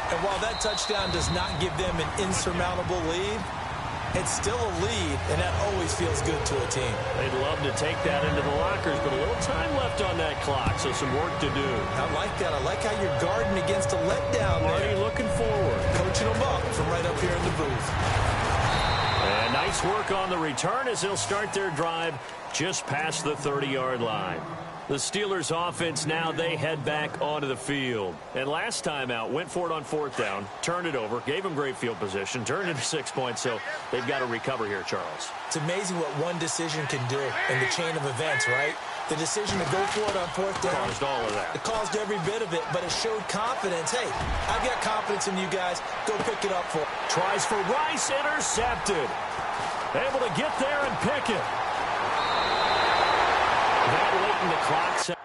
And while that touchdown does not give them an insurmountable lead, it's still a lead, and that always feels good to a team. They'd love to take that into the lockers, but a little time left on that clock, so some work to do. I like that. I like how you're guarding against a letdown Already there. looking forward. Coaching them up from right up here in the booth. And nice work on the return as they'll start their drive just past the 30-yard line. The Steelers offense now, they head back onto the field. And last time out, went for it on fourth down, turned it over, gave them great field position, turned into 6 points, so they've got to recover here, Charles. It's amazing what one decision can do in the chain of events, right? The decision to go for it on fourth down. Caused all of that. It caused every bit of it, but it showed confidence. Hey, I've got confidence in you guys. Go pick it up for. Tries for Rice, intercepted. Able to get there and pick it. That late in the clock.